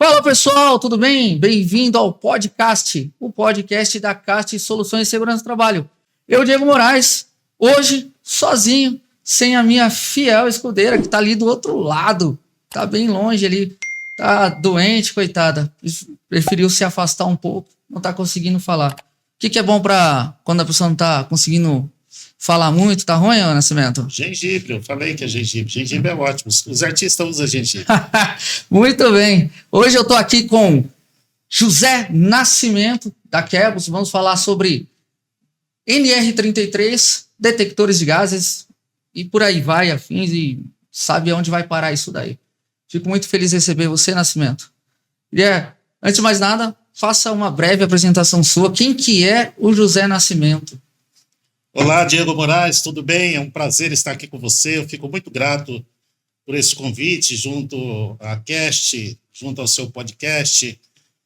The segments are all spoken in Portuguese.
Fala pessoal, tudo bem? Bem-vindo ao podcast, o podcast da Cast Soluções de Segurança do Trabalho. Eu, Diego Moraes, hoje sozinho, sem a minha fiel escudeira que tá ali do outro lado, tá bem longe ali, tá doente, coitada, preferiu se afastar um pouco, não tá conseguindo falar. O que é bom para quando a pessoa não tá conseguindo falar muito, tá ruim, Nascimento? Gengibre, eu falei que é gengibre. Gengibre é ótimo. Os artistas usam gengibre. Muito bem. Hoje eu estou aqui com José Nascimento, da Quebos. Vamos falar sobre NR33, detectores de gases e por aí vai, afins, e sabe aonde vai parar isso daí. Fico muito feliz de receber você, Nascimento. Antes de mais nada, faça uma breve apresentação sua. Quem que é o José Nascimento? Olá, Diego Moraes, tudo bem? É um prazer estar aqui com você. Eu fico muito grato por esse convite junto à Cast, junto ao seu podcast.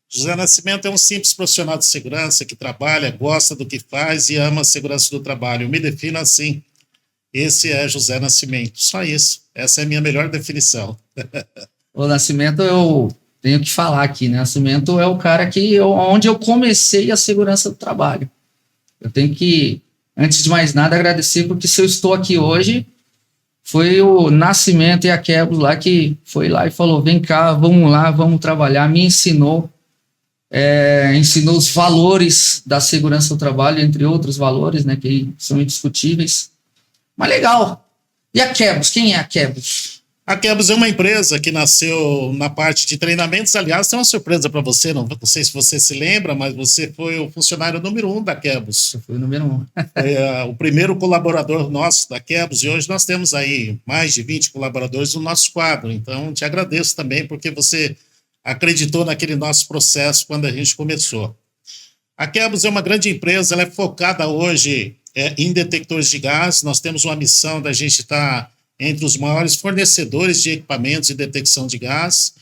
José Nascimento é um simples profissional de segurança que trabalha, gosta do que faz e ama a segurança do trabalho. Eu me defino assim. Esse é José Nascimento. Só isso. Essa é a minha melhor definição. O Nascimento, eu tenho que falar aqui, né? Nascimento é o cara onde eu comecei a segurança do trabalho. Eu tenho que, antes de mais nada, agradecer, porque se eu estou aqui hoje, foi o Nascimento e a Quebos lá que foi lá e falou, vem cá, vamos lá, vamos trabalhar, me ensinou os valores da segurança do trabalho, entre outros valores, né, que são indiscutíveis. Mas legal. E a Quebos? Quem é a Quebos? A Quebos é uma empresa que nasceu na parte de treinamentos. Aliás, tem uma surpresa para você, não sei se você se lembra, mas você foi o funcionário número 1 da Quebos. Eu fui o número 1. O primeiro colaborador nosso da Quebos, e hoje nós temos aí mais de 20 colaboradores no nosso quadro. Então, te agradeço também porque você acreditou naquele nosso processo quando a gente começou. A Quebos é uma grande empresa, ela é focada hoje em detectores de gás. Nós temos uma missão da gente estar entre os maiores fornecedores de equipamentos de detecção de gás.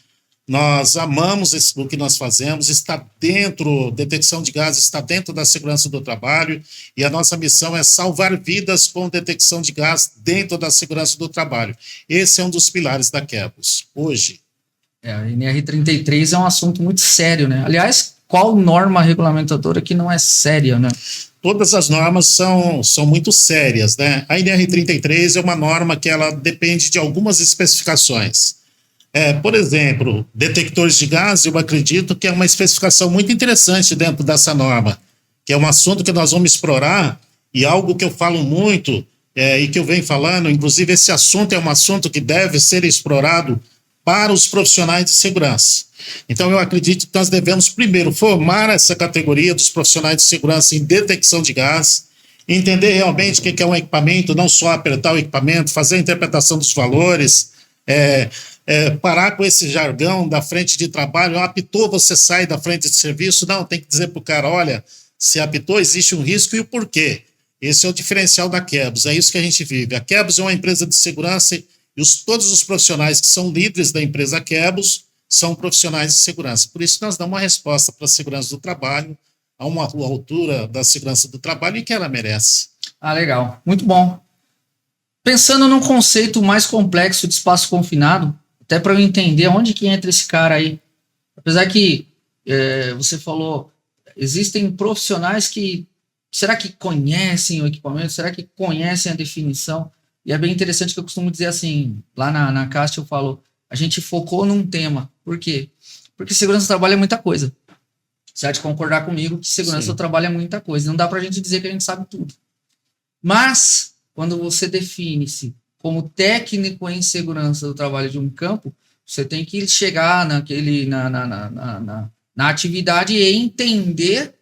Nós amamos o que nós fazemos, detecção de gás está dentro da segurança do trabalho, e a nossa missão é salvar vidas com detecção de gás dentro da segurança do trabalho. Esse é um dos pilares da Quebos, hoje. A NR33 é um assunto muito sério, né? Aliás, qual norma regulamentadora que não é séria, né? Todas as normas são muito sérias, né? A NR33 é uma norma que ela depende de algumas especificações. Por exemplo, detectores de gás, eu acredito que é uma especificação muito interessante dentro dessa norma, que é um assunto que nós vamos explorar, e algo que eu falo muito e que eu venho falando, inclusive esse assunto é um assunto que deve ser explorado para os profissionais de segurança. Então, eu acredito que nós devemos, primeiro, formar essa categoria dos profissionais de segurança em detecção de gás, entender realmente o que é um equipamento, não só apertar o equipamento, fazer a interpretação dos valores, parar com esse jargão da frente de trabalho. Apitou, você sai da frente de serviço. Não, tem que dizer para o cara, olha, se apitou, existe um risco e o porquê. Esse é o diferencial da Quebos, é isso que a gente vive. A Quebos é uma empresa de segurança e todos os profissionais que são líderes da empresa Quebos são profissionais de segurança. Por isso, nós damos uma resposta para a segurança do trabalho, a uma altura da segurança do trabalho e que ela merece. Ah, legal. Muito bom. Pensando num conceito mais complexo de espaço confinado, até para eu entender onde que entra esse cara aí. Apesar que você falou, existem profissionais que, será que conhecem o equipamento? Será que conhecem a definição? E é bem interessante que eu costumo dizer assim, lá na Cast eu falo, a gente focou num tema. Por quê? Porque segurança do trabalho é muita coisa. Você há de concordar comigo que segurança do trabalho é muita coisa. Não dá pra gente dizer que a gente sabe tudo. Mas, quando você define-se como técnico em segurança do trabalho de um campo, você tem que chegar na atividade e entender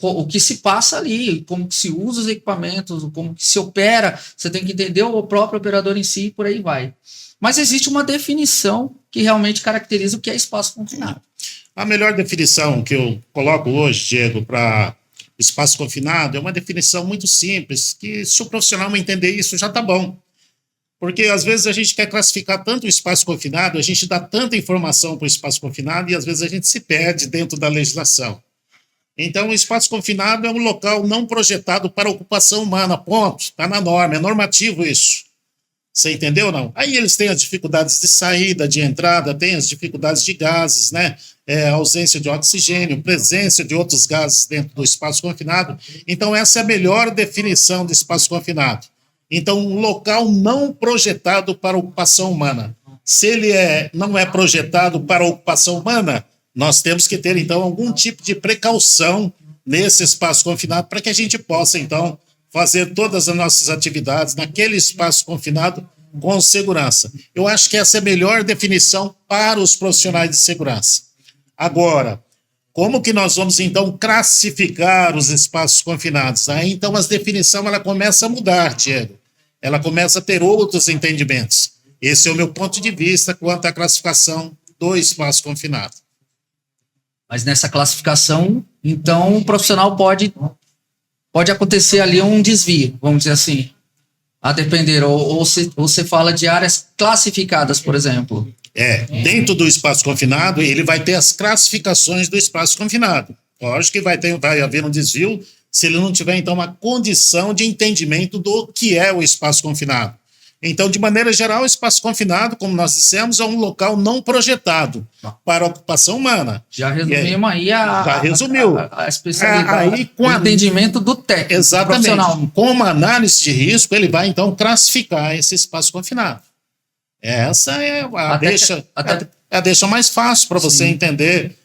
o que se passa ali, como que se usa os equipamentos, como que se opera. Você tem que entender o próprio operador em si e por aí vai. Mas existe uma definição que realmente caracteriza o que é espaço confinado. A melhor definição que eu coloco hoje, Diego, para espaço confinado é uma definição muito simples, que se o profissional entender isso já está bom. Porque às vezes a gente quer classificar tanto o espaço confinado, a gente dá tanta informação para o espaço confinado e às vezes a gente se perde dentro da legislação. Então, o espaço confinado é um local não projetado para ocupação humana, ponto. Está na norma, é normativo isso. Você entendeu ou não? Aí eles têm as dificuldades de saída, de entrada, têm as dificuldades de gases, né? Ausência de oxigênio, presença de outros gases dentro do espaço confinado. Então, essa é a melhor definição de espaço confinado. Então, um local não projetado para ocupação humana. Se ele não é projetado para ocupação humana, nós temos que ter, então, algum tipo de precaução nesse espaço confinado para que a gente possa, então, fazer todas as nossas atividades naquele espaço confinado com segurança. Eu acho que essa é a melhor definição para os profissionais de segurança. Agora, como que nós vamos, então, classificar os espaços confinados? Aí, então, a definição ela começa a mudar, Diego. Ela começa a ter outros entendimentos. Esse é o meu ponto de vista quanto à classificação do espaço confinado. Mas nessa classificação, então, o profissional pode acontecer ali um desvio, vamos dizer assim, a depender, ou você fala de áreas classificadas, por exemplo. Dentro do espaço confinado, ele vai ter as classificações do espaço confinado. Lógico que vai haver um desvio se ele não tiver, então, uma condição de entendimento do que é o espaço confinado. Então, de maneira geral, o espaço confinado, como nós dissemos, é um local não projetado para a ocupação humana. Já resumimos aí a especialidade, o entendimento do técnico. Exatamente. Profissional. Com uma análise de risco, ele vai, então, classificar esse espaço confinado. Essa é a deixa mais fácil para você entender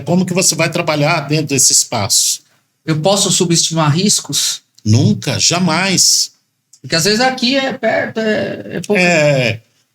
como que você vai trabalhar dentro desse espaço. Eu posso subestimar riscos? Nunca, jamais. Porque às vezes aqui é perto, é pouco.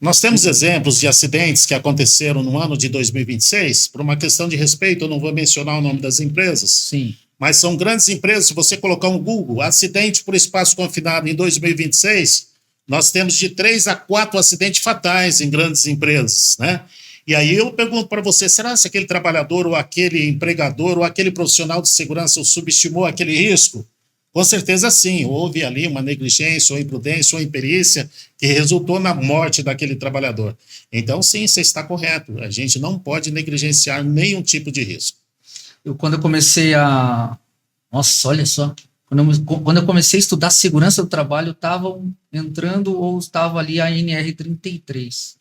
Nós temos exemplos de acidentes que aconteceram no ano de 2026, por uma questão de respeito, eu não vou mencionar o nome das empresas. Sim. Mas são grandes empresas, se você colocar um Google, acidente por espaço confinado em 2026, nós temos de 3 a 4 acidentes fatais em grandes empresas, né? E aí eu pergunto para você, será que aquele trabalhador ou aquele empregador ou aquele profissional de segurança subestimou aquele risco? Com certeza sim, houve ali uma negligência ou imprudência ou imperícia que resultou na morte daquele trabalhador. Então sim, você está correto, a gente não pode negligenciar nenhum tipo de risco. Quando eu comecei Nossa, olha só, quando eu comecei a estudar segurança do trabalho, estava entrando ou estava ali a NR33.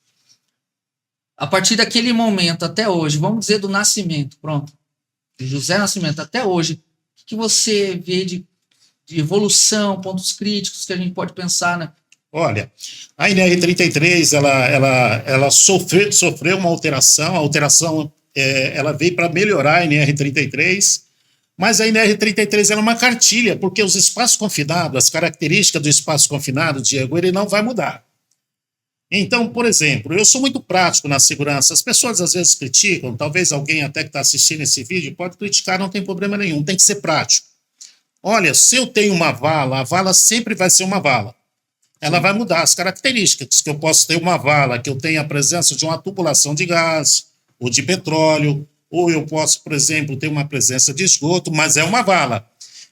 A partir daquele momento até hoje, vamos dizer do nascimento, pronto, de José Nascimento até hoje, o que você vê de evolução, pontos críticos que a gente pode pensar, né? Olha, a NR33 ela sofreu uma alteração, a alteração ela veio para melhorar a NR33, mas a NR33 é uma cartilha, porque os espaços confinados, as características do espaço confinado, Diego, ele não vai mudar. Então, por exemplo, eu sou muito prático na segurança, as pessoas às vezes criticam, talvez alguém até que está assistindo esse vídeo pode criticar, não tem problema nenhum, tem que ser prático. Olha, se eu tenho uma vala, a vala sempre vai ser uma vala. Ela vai mudar as características, que eu posso ter uma vala, que eu tenha a presença de uma tubulação de gás, ou de petróleo, ou eu posso, por exemplo, ter uma presença de esgoto, mas é uma vala.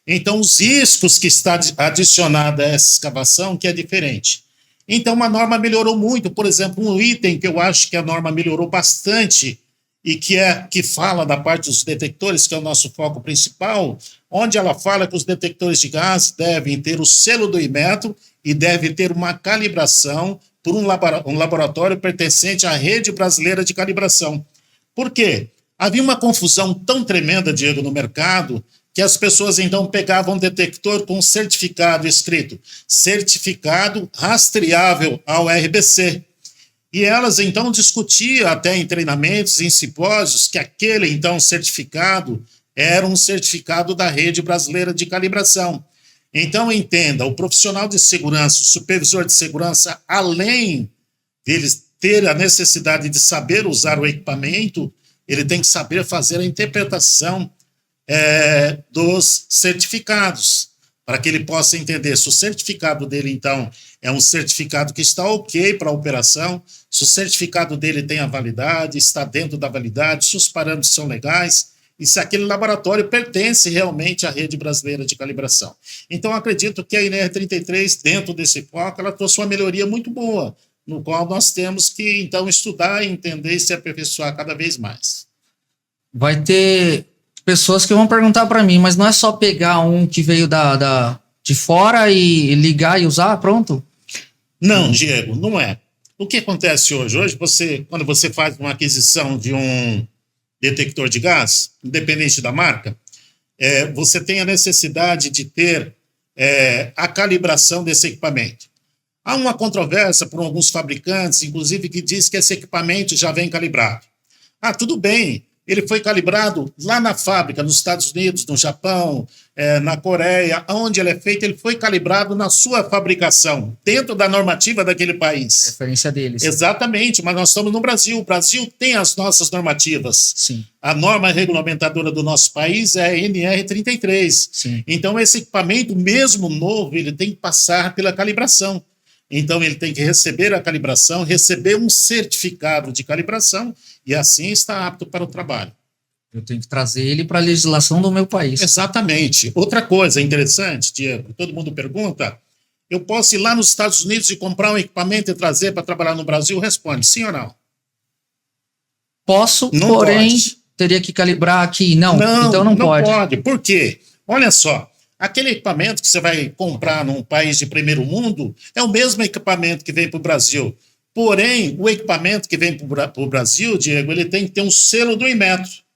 Então, os riscos que está adicionado a essa escavação que é diferente. Então, a norma melhorou muito. Por exemplo, um item que eu acho que a norma melhorou bastante e que fala da parte dos detectores, que é o nosso foco principal, onde ela fala que os detectores de gás devem ter o selo do Inmetro e devem ter uma calibração por um laboratório pertencente à Rede Brasileira de Calibração. Por quê? Havia uma confusão tão tremenda, Diego, no mercado, que as pessoas então pegavam um detector com um certificado escrito certificado rastreável ao RBC. E elas então discutiam até em treinamentos, em simpósios, que aquele então certificado era um certificado da Rede Brasileira de Calibração. Então entenda, o profissional de segurança, o supervisor de segurança, além deles ter a necessidade de saber usar o equipamento, ele tem que saber fazer a interpretação dos certificados, para que ele possa entender se o certificado dele, então, é um certificado que está ok para a operação, se o certificado dele tem a validade, está dentro da validade, se os parâmetros são legais, e se aquele laboratório pertence realmente à Rede Brasileira de Calibração. Então, acredito que a NR33, dentro desse foco, ela trouxe uma melhoria muito boa, no qual nós temos que, então, estudar, entender e se aperfeiçoar cada vez mais. Vai ter pessoas que vão perguntar para mim, mas não é só pegar um que veio de fora e ligar e usar, pronto? Não, Diego, não é. O que acontece hoje? Hoje, quando você faz uma aquisição de um detector de gás, independente da marca, você tem a necessidade de ter a calibração desse equipamento. Há uma controvérsia por alguns fabricantes, inclusive, que diz que esse equipamento já vem calibrado. Ah, tudo bem, ele foi calibrado lá na fábrica, nos Estados Unidos, no Japão, na Coreia, onde ele é feito, ele foi calibrado na sua fabricação, dentro da normativa daquele país. Referência deles. Exatamente, mas nós estamos no Brasil. O Brasil tem as nossas normativas. Sim. A norma regulamentadora do nosso país é a NR33. Sim. Então, esse equipamento, mesmo novo, ele tem que passar pela calibração. Então, ele tem que receber a calibração, receber um certificado de calibração e assim está apto para o trabalho. Eu tenho que trazer ele para a legislação do meu país. Exatamente. Outra coisa interessante, Diego, todo mundo pergunta, eu posso ir lá nos Estados Unidos e comprar um equipamento e trazer para trabalhar no Brasil? Responde, sim ou não? Posso, não porém, pode. Teria que calibrar aqui. Não, então não pode. Não pode. Por quê? Olha só, aquele equipamento que você vai comprar num país de primeiro mundo é o mesmo equipamento que vem para o Brasil. Porém, o equipamento que vem para o Brasil, Diego, ele tem que ter um selo do Inmetro.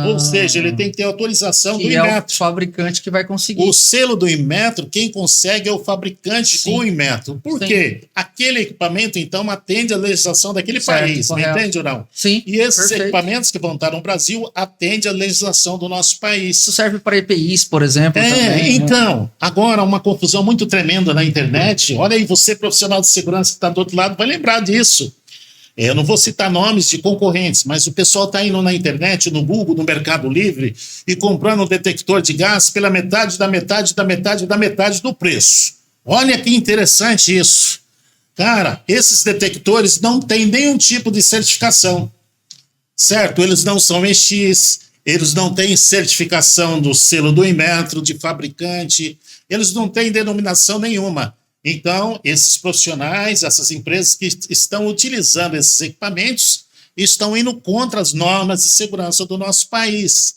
Ou seja, ele tem que ter autorização do Inmetro. É o fabricante que vai conseguir. O selo do Inmetro, quem consegue é o fabricante com o Inmetro. Por quê? Aquele equipamento, então, atende a legislação daquele país, entende ou não? Sim, e esses equipamentos que vão estar no Brasil atendem a legislação do nosso país. Isso serve para EPIs, por exemplo, também. Então, agora uma confusão muito tremenda na internet. Olha aí, você profissional de segurança que está do outro lado vai lembrar disso. Eu não vou citar nomes de concorrentes, mas o pessoal está indo na internet, no Google, no Mercado Livre e comprando um detector de gás pela metade da metade da metade da metade do preço. Olha que interessante isso. Cara, esses detectores não têm nenhum tipo de certificação, certo? Eles não são EX, eles não têm certificação do selo do Inmetro, de fabricante, eles não têm denominação nenhuma. Então, esses profissionais, essas empresas que estão utilizando esses equipamentos, estão indo contra as normas de segurança do nosso país.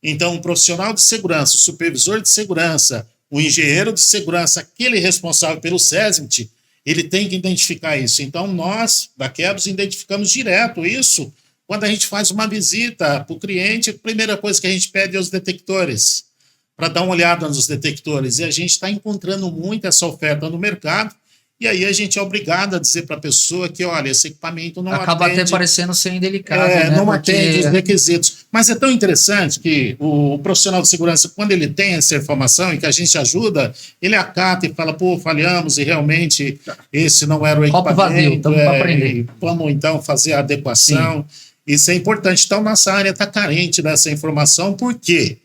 Então, o profissional de segurança, o supervisor de segurança, o engenheiro de segurança, aquele responsável pelo SESMIT, ele tem que identificar isso. Então, nós, da Quebros, identificamos direto isso. Quando a gente faz uma visita para o cliente, a primeira coisa que a gente pede é os detectores, para dar uma olhada nos detectores. E a gente está encontrando muito essa oferta no mercado, e aí a gente é obrigado a dizer para a pessoa que, olha, esse equipamento não acaba atende... até parecendo ser indelicado, né? Não atende os requisitos. Mas é tão interessante que o profissional de segurança, quando ele tem essa informação e que a gente ajuda, ele acata e fala, pô, falhamos e realmente esse não era o equipamento. Copo vazio, estamos para aprender. Vamos, então, fazer a adequação. Sim. Isso é importante. Então, nossa área está carente dessa informação. Por quê?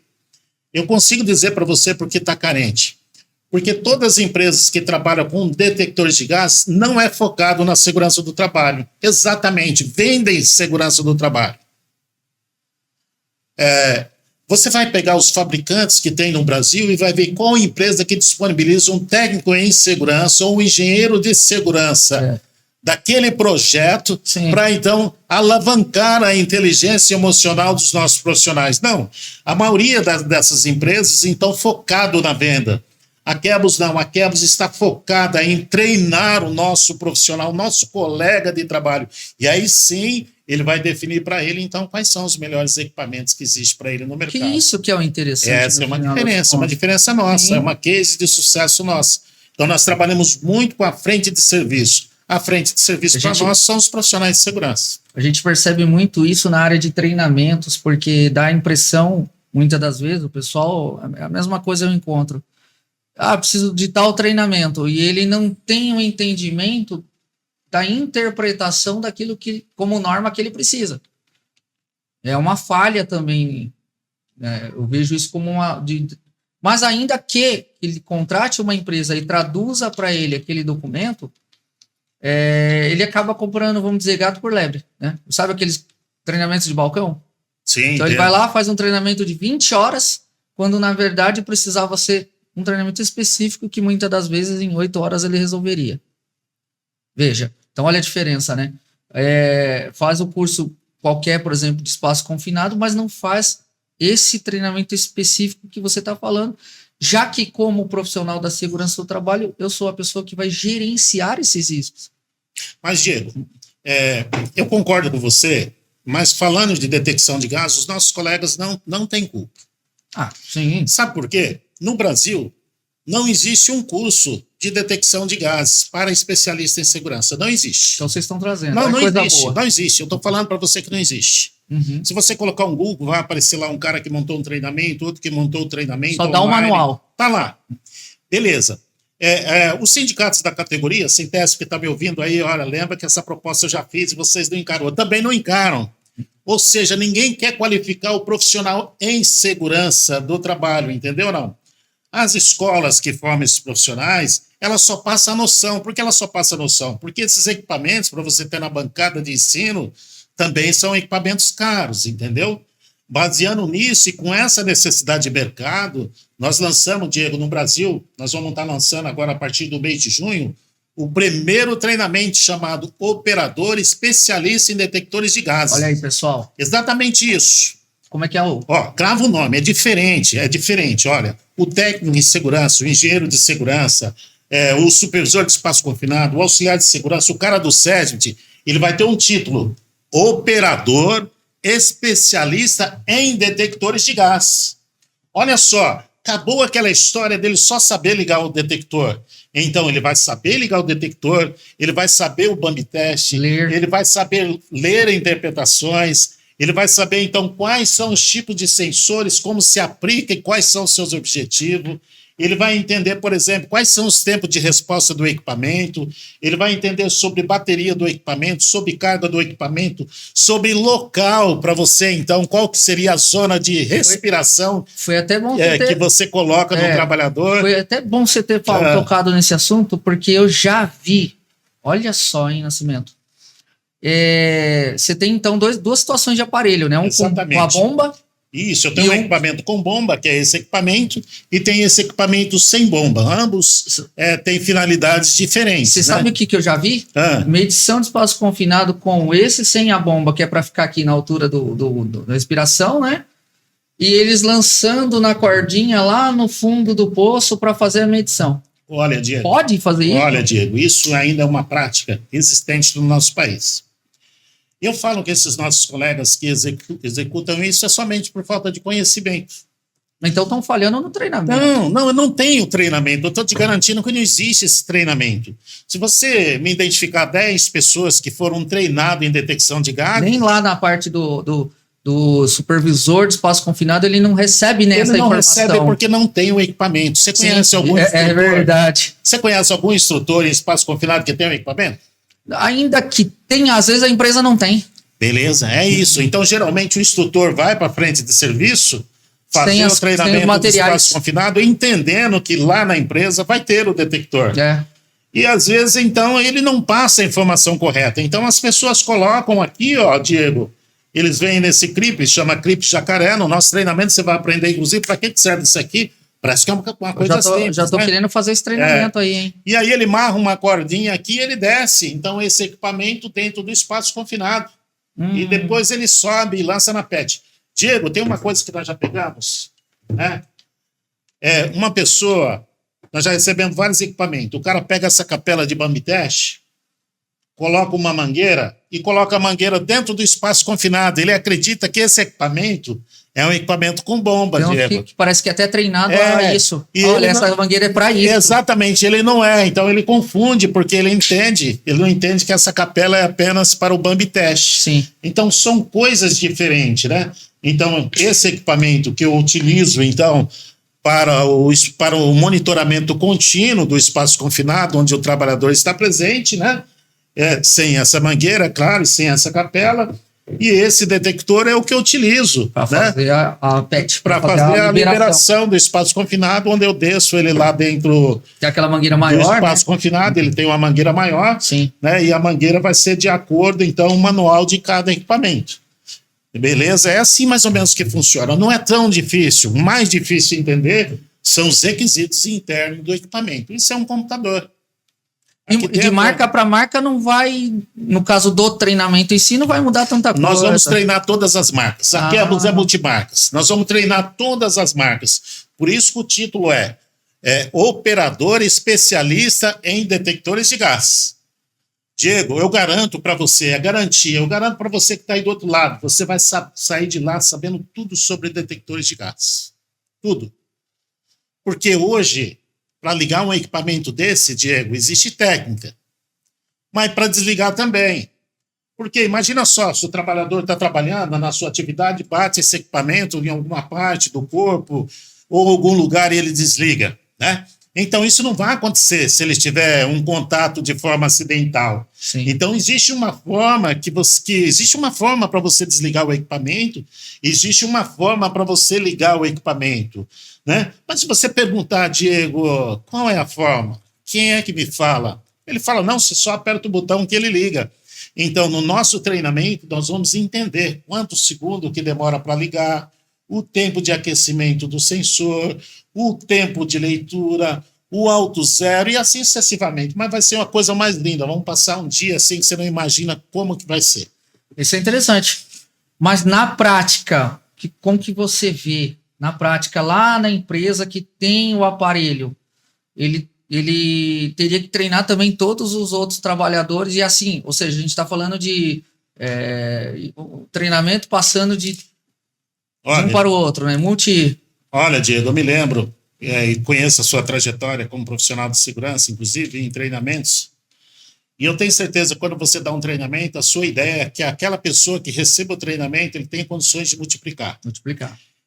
Eu consigo dizer para você por que está carente. Porque todas as empresas que trabalham com detectores de gás não é focado na segurança do trabalho. Exatamente, vendem segurança do trabalho. Você vai pegar os fabricantes que tem no Brasil e vai ver qual empresa que disponibiliza um técnico em segurança ou um engenheiro de segurança daquele projeto para, então, alavancar a inteligência emocional dos nossos profissionais. Não, a maioria dessas empresas, então, focado na venda. A Quebros não, a Quebros está focada em treinar o nosso profissional, o nosso colega de trabalho. E aí sim, ele vai definir para ele, então, quais são os melhores equipamentos que existem para ele no mercado. Que isso que é o interessante. Essa é uma diferença nossa, é uma case de sucesso nossa. Então, nós trabalhamos muito com a frente de serviço. A frente de serviço para nós são os profissionais de segurança. A gente percebe muito isso na área de treinamentos, porque dá a impressão, muitas das vezes, o pessoal, a mesma coisa eu encontro. Preciso de tal treinamento, e ele não tem um entendimento da interpretação daquilo que, como norma que ele precisa. É uma falha também, né? Eu vejo isso como mas ainda que ele contrate uma empresa e traduza para ele aquele documento, ele acaba comprando, vamos dizer, gato por lebre, né? Sabe aqueles treinamentos de balcão? Sim. Então ele vai lá, faz um treinamento de 20 horas, quando na verdade precisava ser um treinamento específico que muitas das vezes em 8 horas ele resolveria. Veja, então olha a diferença, né? Faz o curso qualquer, por exemplo, de espaço confinado, mas não faz esse treinamento específico que você está falando, já que como profissional da segurança do trabalho, eu sou a pessoa que vai gerenciar esses riscos. Mas, Diego, eu concordo com você, mas falando de detecção de gases, os nossos colegas não têm culpa. Ah, sim. Sabe por quê? No Brasil, não existe um curso de detecção de gases para especialista em segurança. Não existe. Então vocês estão trazendo. Não, não coisa existe. boa. Não existe. Eu estou falando para você que não existe. Uhum. Se você colocar um Google, vai aparecer lá um cara que montou um treinamento, outro que montou o treinamento. Só dá um manual. Tá lá. Beleza. Os sindicatos da categoria, Sintesp que está me ouvindo aí, olha, lembra que essa proposta eu já fiz e vocês não encarou. Também não encaram. Ou seja, ninguém quer qualificar o profissional em segurança do trabalho, entendeu ou não? As escolas que formam esses profissionais, elas só passam a noção. Por que elas só passam a noção? Porque esses equipamentos, para você ter na bancada de ensino, também são equipamentos caros, entendeu? Baseando nisso e com essa necessidade de mercado, nós lançamos, Diego, no Brasil, nós vamos estar lançando agora a partir do mês de junho, o primeiro treinamento chamado Operador Especialista em Detectores de Gases. Olha aí, pessoal. Exatamente isso. Como é que é o... Crava o nome, é diferente, olha. O técnico em segurança, o engenheiro de segurança, o supervisor de espaço confinado, o auxiliar de segurança, o cara do SESMIT, ele vai ter um título, Operador Especialista em Detectores de Gás. Olha só, acabou aquela história dele só saber ligar o detector. Então, ele vai saber ligar o detector, ele vai saber o bump test, ele vai saber ler interpretações, ele vai saber, então, quais são os tipos de sensores, como se aplica e quais são os seus objetivos. Ele vai entender, por exemplo, quais são os tempos de resposta do equipamento. Ele vai entender sobre bateria do equipamento, sobre carga do equipamento, sobre local para você, então, qual que seria a zona de respiração foi até bom que você coloca no trabalhador. Foi até bom você ter tocado nesse assunto, porque eu já vi, olha só, hein, Nascimento. Você tem, então, duas situações de aparelho, né? Um com a bomba. Isso, eu tenho um equipamento com bomba, que é esse equipamento, e tem esse equipamento sem bomba. Ambos têm finalidades diferentes. Você sabe o que eu já vi? Medição de espaço confinado com esse sem a bomba, que é para ficar aqui na altura da respiração, né? E eles lançando na cordinha lá no fundo do poço para fazer a medição. Olha, Diego. Pode fazer isso? Olha, Diego, isso ainda é uma prática existente no nosso país. Eu falo que esses nossos colegas que executam isso é somente por falta de conhecimento. Então estão falhando no treinamento. Não, eu não tenho treinamento. Eu estou te garantindo que não existe esse treinamento. Se você me identificar 10 pessoas que foram treinadas em detecção de gases... Nem lá na parte do supervisor de espaço confinado, ele não recebe nessa informação. Ele não recebe porque não tem o equipamento. Você conhece algum instrutor? É verdade. Você conhece algum instrutor em espaço confinado que tem o equipamento? Ainda que tenha, às vezes a empresa não tem. Beleza, é isso. Então, geralmente, o instrutor vai para frente de serviço, fazer o treinamento do espaço confinado, entendendo que lá na empresa vai ter o detector. E, às vezes, então, ele não passa a informação correta. Então, as pessoas colocam aqui, Diego, eles vêm nesse clipe, chama clipe jacaré. No nosso treinamento, você vai aprender, inclusive, para que serve isso aqui. Parece que é uma coisa simples. Já estou querendo fazer esse treinamento aí, hein? E aí ele marra uma cordinha aqui e ele desce. Então, esse equipamento dentro do espaço confinado. E depois ele sobe e lança na PET. Diego, tem uma coisa que nós já pegamos, né? Uma pessoa, nós já recebemos vários equipamentos. O cara pega essa capela de bump test, coloca uma mangueira e coloca a mangueira dentro do espaço confinado. Ele acredita que esse equipamento é um equipamento com bomba, Diego. Que parece que até treinado a isso. Olha, essa mangueira é para isso. Exatamente, ele não é. Então ele confunde, porque ele não entende que essa capela é apenas para o bump test. Sim. Então são coisas diferentes, né? Então, esse equipamento que eu utilizo, então, para o monitoramento contínuo do espaço confinado, onde o trabalhador está presente, né? Sem essa mangueira, claro, sem essa capela. E esse detector é o que eu utilizo para fazer a PET, para fazer a liberação do espaço confinado, onde eu desço ele lá dentro. Tem aquela mangueira maior, do espaço confinado, ele tem uma mangueira maior. Sim. Né? E a mangueira vai ser de acordo, então, o manual de cada equipamento. Beleza? É assim mais ou menos que funciona. Não é tão difícil. O mais difícil de entender são os requisitos internos do equipamento. Isso é um computador. E de marca para marca não vai, no caso do treinamento em si, não vai mudar tanta coisa. Nós vamos treinar todas as marcas. Aqui é multimarcas. Nós vamos treinar todas as marcas. Por isso que o título é Operador Especialista em Detectores de Gás. Diego, eu garanto para você, é garantia, eu garanto para você que está aí do outro lado, você vai sair de lá sabendo tudo sobre detectores de gás. Tudo. Porque hoje, para ligar um equipamento desse, Diego, existe técnica. Mas para desligar também. Porque imagina só, se o trabalhador está trabalhando na sua atividade, bate esse equipamento em alguma parte do corpo ou algum lugar e ele desliga, né? Então, isso não vai acontecer se ele tiver um contato de forma acidental. Sim. Então, existe uma forma existe uma forma para você desligar o equipamento, existe uma forma para você ligar o equipamento, né? Mas se você perguntar, Diego, qual é a forma? Quem é que me fala? Ele fala, não, você só aperta o botão que ele liga. Então, no nosso treinamento, nós vamos entender quantos segundos que demora para ligar, o tempo de aquecimento do sensor, o tempo de leitura, o alto zero e assim sucessivamente. Mas vai ser uma coisa mais linda. Vamos passar um dia assim que você não imagina como que vai ser. Isso é interessante. Mas na prática, como que você vê? Na prática, lá na empresa que tem o aparelho, ele teria que treinar também todos os outros trabalhadores e assim, ou seja, a gente está falando de treinamento passando de um para o outro, né? Olha, Diego, eu me lembro e conheço a sua trajetória como profissional de segurança, inclusive em treinamentos, e eu tenho certeza que quando você dá um treinamento, a sua ideia é que aquela pessoa que receba o treinamento, ele tem condições de multiplicar.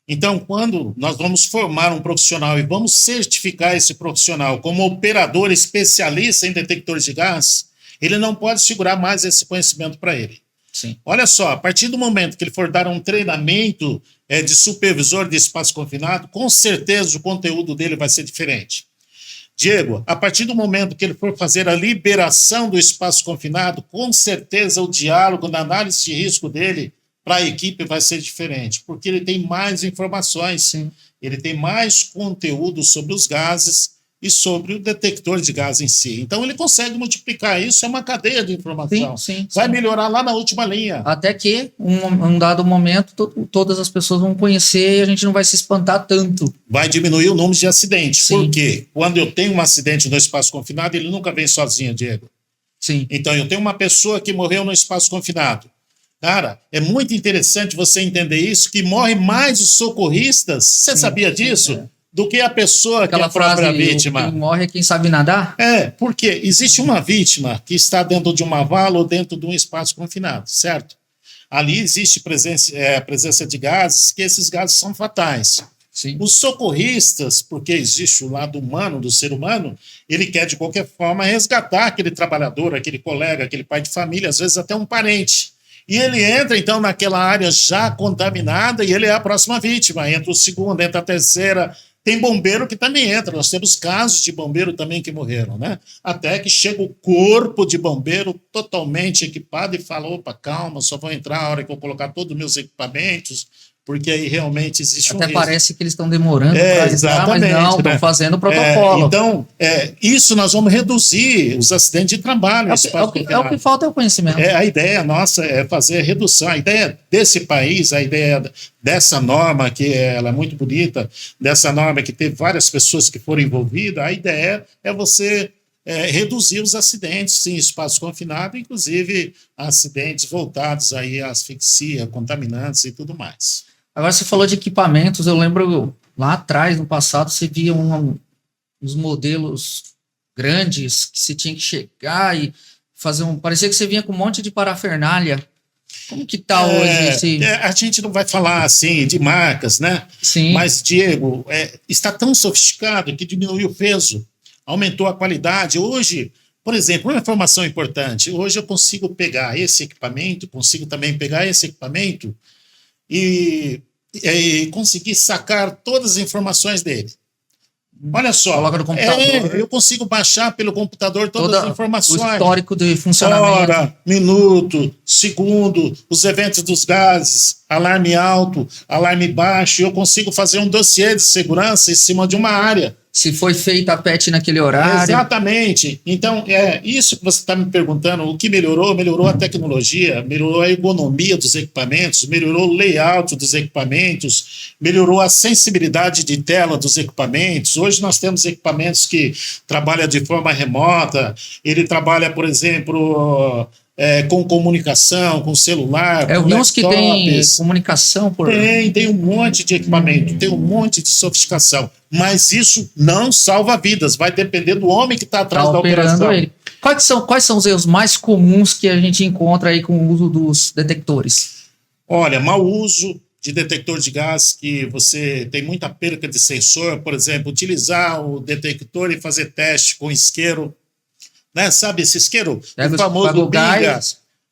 Então, quando nós vamos formar um profissional e vamos certificar esse profissional como operador especialista em detectores de gás, ele não pode segurar mais esse conhecimento para ele. Sim. Olha só, a partir do momento que ele for dar um treinamento de supervisor de espaço confinado, com certeza o conteúdo dele vai ser diferente. Diego, a partir do momento que ele for fazer a liberação do espaço confinado, com certeza o diálogo na análise de risco dele para a equipe vai ser diferente, porque ele tem mais informações, sim, ele tem mais conteúdo sobre os gases e sobre o detector de gás em si. Então, ele consegue multiplicar isso, é uma cadeia de informação. Sim, vai melhorar lá na última linha. Até que, um dado momento, todas as pessoas vão conhecer e a gente não vai se espantar tanto. Vai diminuir o número de acidentes. Sim. Porque quando eu tenho um acidente no espaço confinado, ele nunca vem sozinho, Diego. Sim. Então, eu tenho uma pessoa que morreu no espaço confinado. Cara, é muito interessante você entender isso, que morre mais os socorristas, você sabia disso? Do que a pessoa aquela que é a própria frase, vítima. Quem morre é quem sabe nadar? Porque existe uma vítima que está dentro de uma vala ou dentro de um espaço confinado, certo? Ali existe presença de gases, que esses gases são fatais. Sim. Os socorristas, porque existe o lado humano do ser humano, ele quer de qualquer forma resgatar aquele trabalhador, aquele colega, aquele pai de família, às vezes até um parente. E ele entra, então, naquela área já contaminada e ele é a próxima vítima. Entra o segundo, entra a terceira. Tem bombeiro que também entra. Nós temos casos de bombeiro também que morreram, né? Até que chega o corpo de bombeiro totalmente equipado e fala, opa, calma, só vou entrar a hora que eu colocar todos os meus equipamentos, porque aí realmente existe Até um risco. parece que eles estão demorando para entrar, mas não, estão fazendo o protocolo. Então, isso nós vamos reduzir os acidentes de trabalho. O que falta é o conhecimento. A ideia nossa é fazer a redução. A ideia desse país, a ideia dessa norma, que ela é muito bonita, dessa norma que teve várias pessoas que foram envolvidas, a ideia é você reduzir os acidentes em espaço confinado, inclusive acidentes voltados aí à asfixia, contaminantes e tudo mais. Agora você falou de equipamentos, eu lembro lá atrás, no passado, você via uns modelos grandes que você tinha que chegar e fazer parecia que você vinha com um monte de parafernália. Como que tá hoje? A gente não vai falar assim de marcas, né? Sim. Mas, Diego, está tão sofisticado que diminuiu o peso, aumentou a qualidade. Hoje, por exemplo, uma informação importante, hoje eu consigo pegar esse equipamento, consigo também pegar esse equipamento e conseguir sacar todas as informações dele. Olha só, coloca no computador. Eu consigo baixar pelo computador todas as informações. O histórico de funcionamento. Hora, minuto, segundo, os eventos dos gases, alarme alto, alarme baixo. Eu consigo fazer um dossiê de segurança em cima de uma área. se foi feita a PET naquele horário. Exatamente. Então, é isso que você está me perguntando. O que melhorou? Melhorou a tecnologia, melhorou a ergonomia dos equipamentos, melhorou o layout dos equipamentos, melhorou a sensibilidade de tela dos equipamentos. Hoje nós temos equipamentos que trabalham de forma remota. Ele trabalha, por exemplo, com comunicação, com celular, Eu com vi uns que tem laptops. comunicação por. Tem um monte de equipamento, tem um monte de sofisticação, mas isso não salva vidas, vai depender do homem que está atrás Tá da operando operação. ele. Quais são os erros mais comuns que a gente encontra aí com o uso dos detectores? Olha, mau uso de detector de gás, que você tem muita perca de sensor, por exemplo, utilizar o detector e fazer teste com isqueiro, né? Sabe esse isqueiro? Pega O famoso o gás. pinga.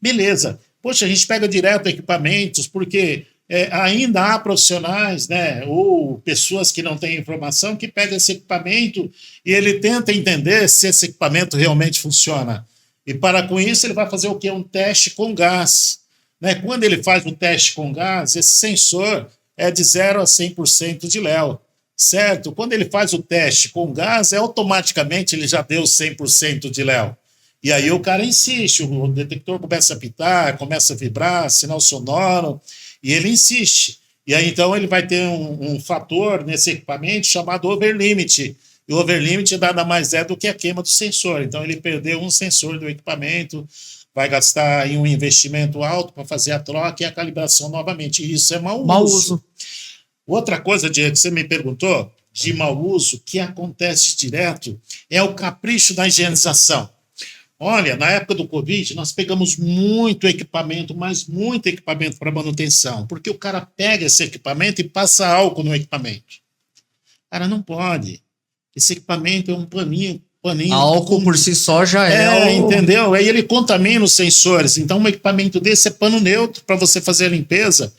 Beleza. Poxa, a gente pega direto equipamentos, porque ainda há profissionais, né, ou pessoas que não têm informação, que pegam esse equipamento e ele tenta entender se esse equipamento realmente funciona. E para com isso, ele vai fazer o quê? Um teste com gás. Né? Quando ele faz um teste com gás, esse sensor é de 0 a 100% de Léo. Certo? Quando ele faz o teste com gás, automaticamente ele já deu 100% de Léo. E aí o cara insiste, o detector começa a apitar, começa a vibrar, sinal sonoro, e ele insiste. E aí então ele vai ter um fator nesse equipamento chamado overlimit. E o overlimit nada mais é do que a queima do sensor. Então ele perdeu um sensor do equipamento, vai gastar aí um investimento alto para fazer a troca e a calibração novamente. E isso é mau uso. Outra coisa, Diego, que você me perguntou, de mau uso, que acontece direto, é o capricho da higienização. Olha, na época do Covid, nós pegamos muito equipamento, mas muito equipamento para manutenção, porque o cara pega esse equipamento e passa álcool no equipamento. Cara, não pode. Esse equipamento é um paninho. Álcool por si só já é. Entendeu? Aí ele contamina os sensores. Então, um equipamento desse é pano neutro para você fazer a limpeza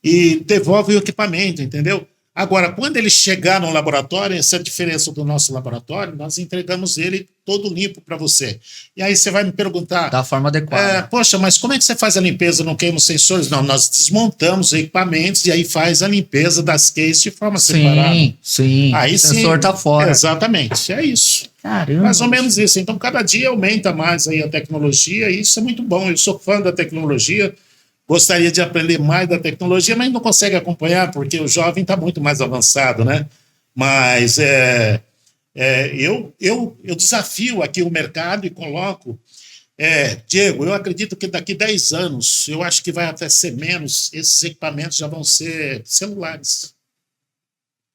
e devolve o equipamento, entendeu? Agora, quando ele chegar no laboratório, essa é a diferença do nosso laboratório, nós entregamos ele todo limpo para você. E aí você vai me perguntar... Da forma adequada. Poxa, mas como é que você faz a limpeza, não queima os sensores? Não, nós desmontamos os equipamentos e aí faz a limpeza das cases de forma separada. Sim. Aí o sensor está fora. Exatamente, é isso. Caramba. Mais ou menos isso. Então, cada dia aumenta mais aí a tecnologia e isso é muito bom. Eu sou fã da tecnologia, gostaria de aprender mais da tecnologia, mas não consegue acompanhar porque o jovem está muito mais avançado, né? Mas eu desafio aqui o mercado e coloco... Diego, eu acredito que daqui 10 anos, eu acho que vai até ser menos, esses equipamentos já vão ser celulares.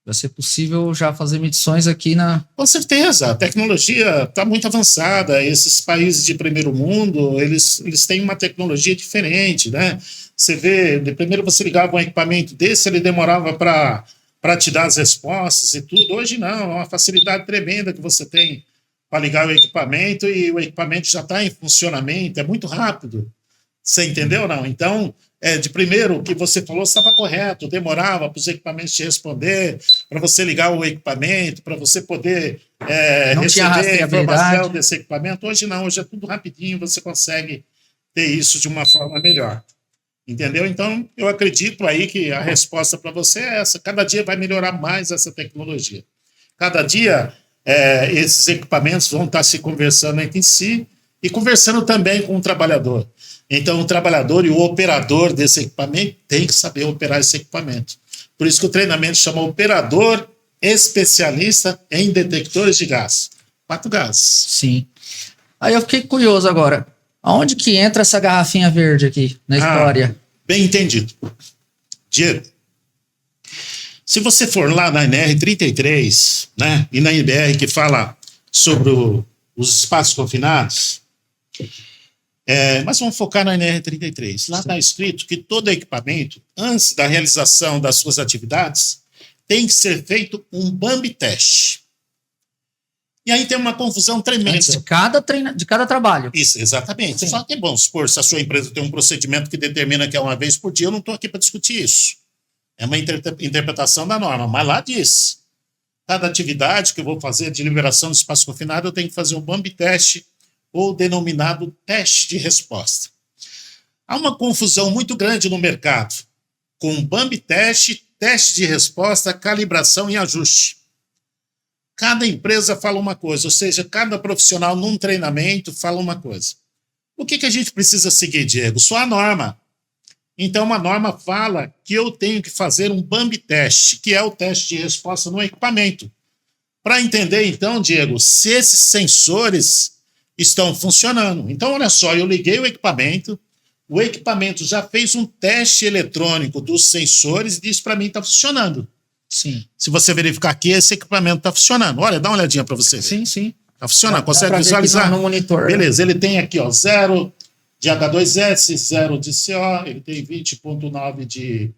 Vai ser possível já fazer medições aqui na... Com certeza, a tecnologia está muito avançada, esses países de primeiro mundo, eles têm uma tecnologia diferente, né? Você vê, primeiro você ligava um equipamento desse, ele demorava para te dar as respostas e tudo. Hoje não, é uma facilidade tremenda que você tem para ligar o equipamento e o equipamento já está em funcionamento, é muito rápido. Você entendeu, não? Então, de primeiro, o que você falou estava correto, demorava para os equipamentos te responder, para você ligar o equipamento, para você poder receber a informação desse equipamento. Hoje não, hoje é tudo rapidinho, você consegue ter isso de uma forma melhor. Entendeu? Então, eu acredito aí que a resposta para você é essa. Cada dia vai melhorar mais essa tecnologia. Cada dia, esses equipamentos vão estar se conversando entre si e conversando também com o trabalhador. Então, o trabalhador e o operador desse equipamento tem que saber operar esse equipamento. Por isso que o treinamento chama operador especialista em detectores de gás. 4 gases. Sim. Aí eu fiquei curioso agora. Aonde que entra essa garrafinha verde aqui na história? Bem entendido. Diego, se você for lá na NR33, né, e na IBR que fala sobre os espaços confinados, mas vamos focar na NR33. Lá está escrito que todo equipamento, antes da realização das suas atividades, tem que ser feito um Bambi teste. E aí tem uma confusão tremenda. Antes de cada trabalho. Isso, exatamente. Sim. Só que, bom, supor, se a sua empresa tem um procedimento que determina que é uma vez por dia, eu não estou aqui para discutir isso. É uma interpretação da norma, mas lá diz. Cada atividade que eu vou fazer de liberação de espaço confinado, eu tenho que fazer um Bambi teste, ou denominado teste de resposta. Há uma confusão muito grande no mercado com Bambi teste, teste de resposta, calibração e ajuste. Cada empresa fala uma coisa, ou seja, cada profissional num treinamento fala uma coisa. O que a gente precisa seguir, Diego? Só a norma. Então, uma norma fala que eu tenho que fazer um Bambi teste, que é o teste de resposta no equipamento. Para entender, então, Diego, se esses sensores estão funcionando. Então, olha só, eu liguei o equipamento já fez um teste eletrônico dos sensores e disse para mim que está funcionando. Sim. Se você verificar aqui, esse equipamento está funcionando. Olha, dá uma olhadinha para você ver. Sim, sim. Está funcionando, consegue visualizar? No monitor. Beleza, ele tem aqui, ó, 0 de H2S, 0 de CO, ele tem 20,9 de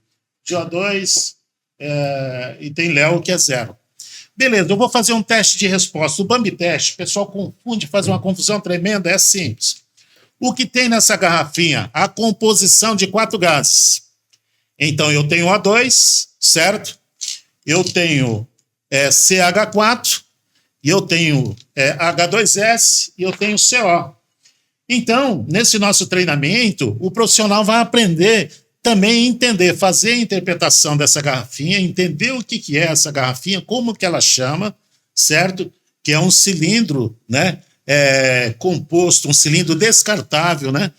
O2 e tem Léo que é 0. Beleza, eu vou fazer um teste de resposta. O Bambi teste, o pessoal confunde, faz uma confusão tremenda, é simples. O que tem nessa garrafinha? A composição de 4 gases. Então, eu tenho O2, certo? Eu tenho CH4, e eu tenho H2S, e eu tenho CO. Então, nesse nosso treinamento, o profissional vai aprender também a entender, fazer a interpretação dessa garrafinha, entender o que é essa garrafinha, como que ela chama, certo? Que é um cilindro, né? Composto, um cilindro descartável, né?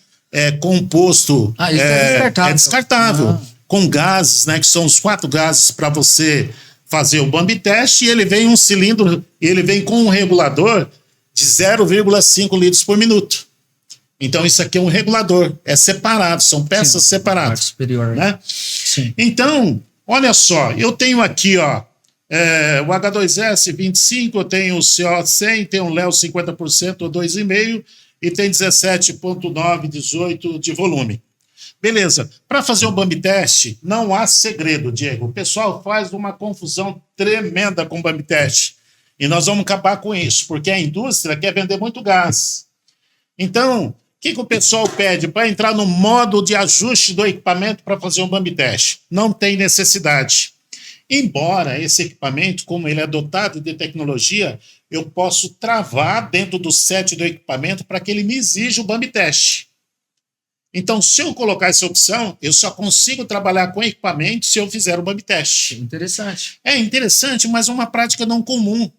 Composto. Isso é descartável. É descartável, com gases, né? Que são os 4 gases para você fazer o Bambi teste, e ele vem um cilindro, ele vem com um regulador de 0,5 litros por minuto. Então, isso aqui é um regulador, é separado, são peças separadas. Superior. Né? Sim. Então, olha só, eu tenho aqui, ó, o H2S 25, eu tenho o CO 100, tenho o Léo 50%, ou 2,5%, e tem 17,9, 18 de volume. Beleza. Para fazer um Bambi teste, não há segredo, Diego. O pessoal faz uma confusão tremenda com o Bambi teste. E nós vamos acabar com isso, porque a indústria quer vender muito gás. Então, o que o pessoal pede para entrar no modo de ajuste do equipamento para fazer um Bambi teste? Não tem necessidade. Embora esse equipamento, como ele é dotado de tecnologia, eu posso travar dentro do set do equipamento para que ele me exija o Bambi teste. Então, se eu colocar essa opção, eu só consigo trabalhar com equipamento se eu fizer o Bambi teste. Interessante. É interessante, mas é uma prática não comum.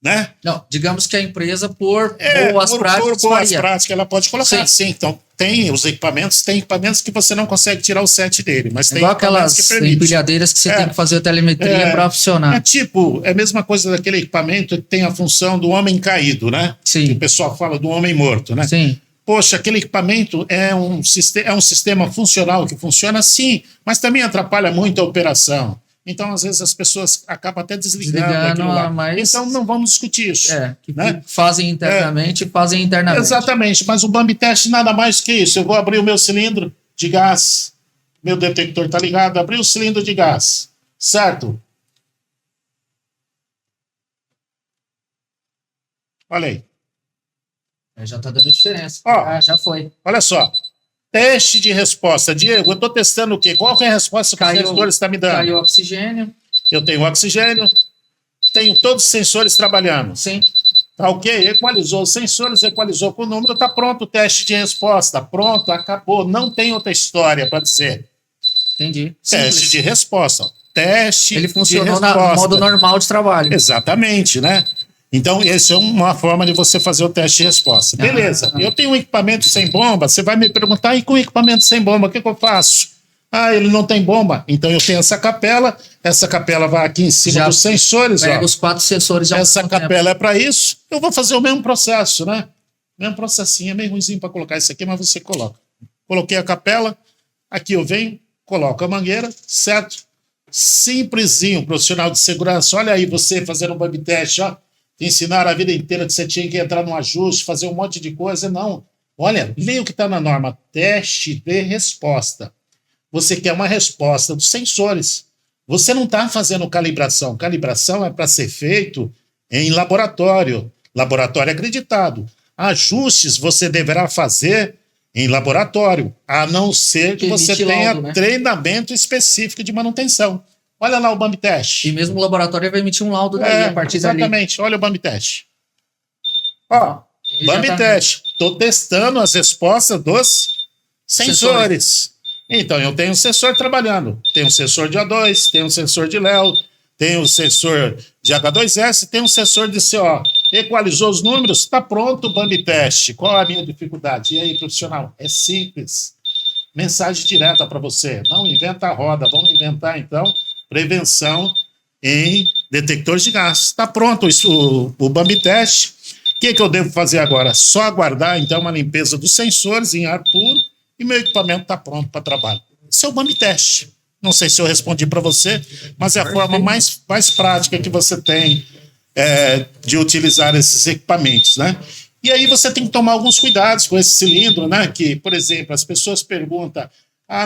Né? Não, digamos que a empresa, por boas práticas, ela pode colocar. Sim, então tem equipamentos que você não consegue tirar o set dele, mas tem igual aquelas que permite. empilhadeiras que você tem que fazer a telemetria para funcionar. É a mesma coisa daquele equipamento que tem a função do homem caído, né? Sim. Que o pessoal fala do homem morto, né? Sim. Poxa, aquele equipamento é um sistema funcional que funciona sim, mas também atrapalha muito a operação. Então, às vezes, as pessoas acabam até desligando aquilo lá. Mas... Então, não vamos discutir isso. Que fazem internamente, fazem internamente. Exatamente, mas o Bambi teste nada mais que isso. Eu vou abrir o meu cilindro de gás, meu detector está ligado, abri o cilindro de gás, certo? Olha aí. Já está dando diferença. Já foi. Olha só. Teste de resposta. Diego, eu estou testando o quê? Qual que é a resposta que o sensor está me dando? Caiu oxigênio. Eu tenho oxigênio, tenho todos os sensores trabalhando. Sim. Tá ok? Equalizou os sensores, equalizou com o número, tá pronto o teste de resposta. Pronto, acabou. Não tem outra história para dizer. Entendi. Teste de resposta. Teste Ele funcionou de resposta. no modo normal de trabalho. Exatamente, né? Então, essa é uma forma de você fazer o teste de resposta. Beleza, eu tenho um equipamento sem bomba, você vai me perguntar, e com equipamento sem bomba, o que eu faço? Ele não tem bomba. Então, eu tenho essa capela vai aqui em cima dos sensores. Pega os 4 sensores. Essa capela é para isso. Eu vou fazer o mesmo processo, né? Mesmo processinho, é meio ruimzinho para colocar isso aqui, mas você coloca. Coloquei a capela, aqui eu venho, coloco a mangueira, certo? Simplesinho, profissional de segurança. Olha aí você fazendo um Bambi teste, ó. Te ensinaram a vida inteira que você tinha que entrar num ajuste, fazer um monte de coisa. Não. Olha, leia o que está na norma. Teste de resposta. Você quer uma resposta dos sensores. Você não está fazendo calibração. Calibração é para ser feito em laboratório. Laboratório acreditado. Ajustes você deverá fazer em laboratório, a não ser que você tenha treinamento específico de manutenção. Olha lá o Bambi teste. E mesmo o laboratório vai emitir um laudo daí a partir dali. Exatamente. Olha o Bambi teste. Bambi teste. Estou testando as respostas dos sensores. Então, eu tenho um sensor trabalhando. Tem um sensor de O2, tem um sensor de Léo, tem o sensor de H2S, tem um sensor de CO. Equalizou os números, está pronto o Bambi Teste. Qual a minha dificuldade? E aí, profissional? É simples. Mensagem direta para você. Não inventa a roda. Vamos inventar, então, prevenção em detectores de gases. Está pronto o Bambi Teste. O que eu devo fazer agora? Só aguardar, então, uma limpeza dos sensores em ar puro e meu equipamento está pronto para trabalho. Esse é o Bambi Teste. Não sei se eu respondi para você, mas é a forma mais prática que você tem de utilizar esses equipamentos, né? E aí você tem que tomar alguns cuidados com esse cilindro, né? Que, por exemplo, as pessoas perguntam: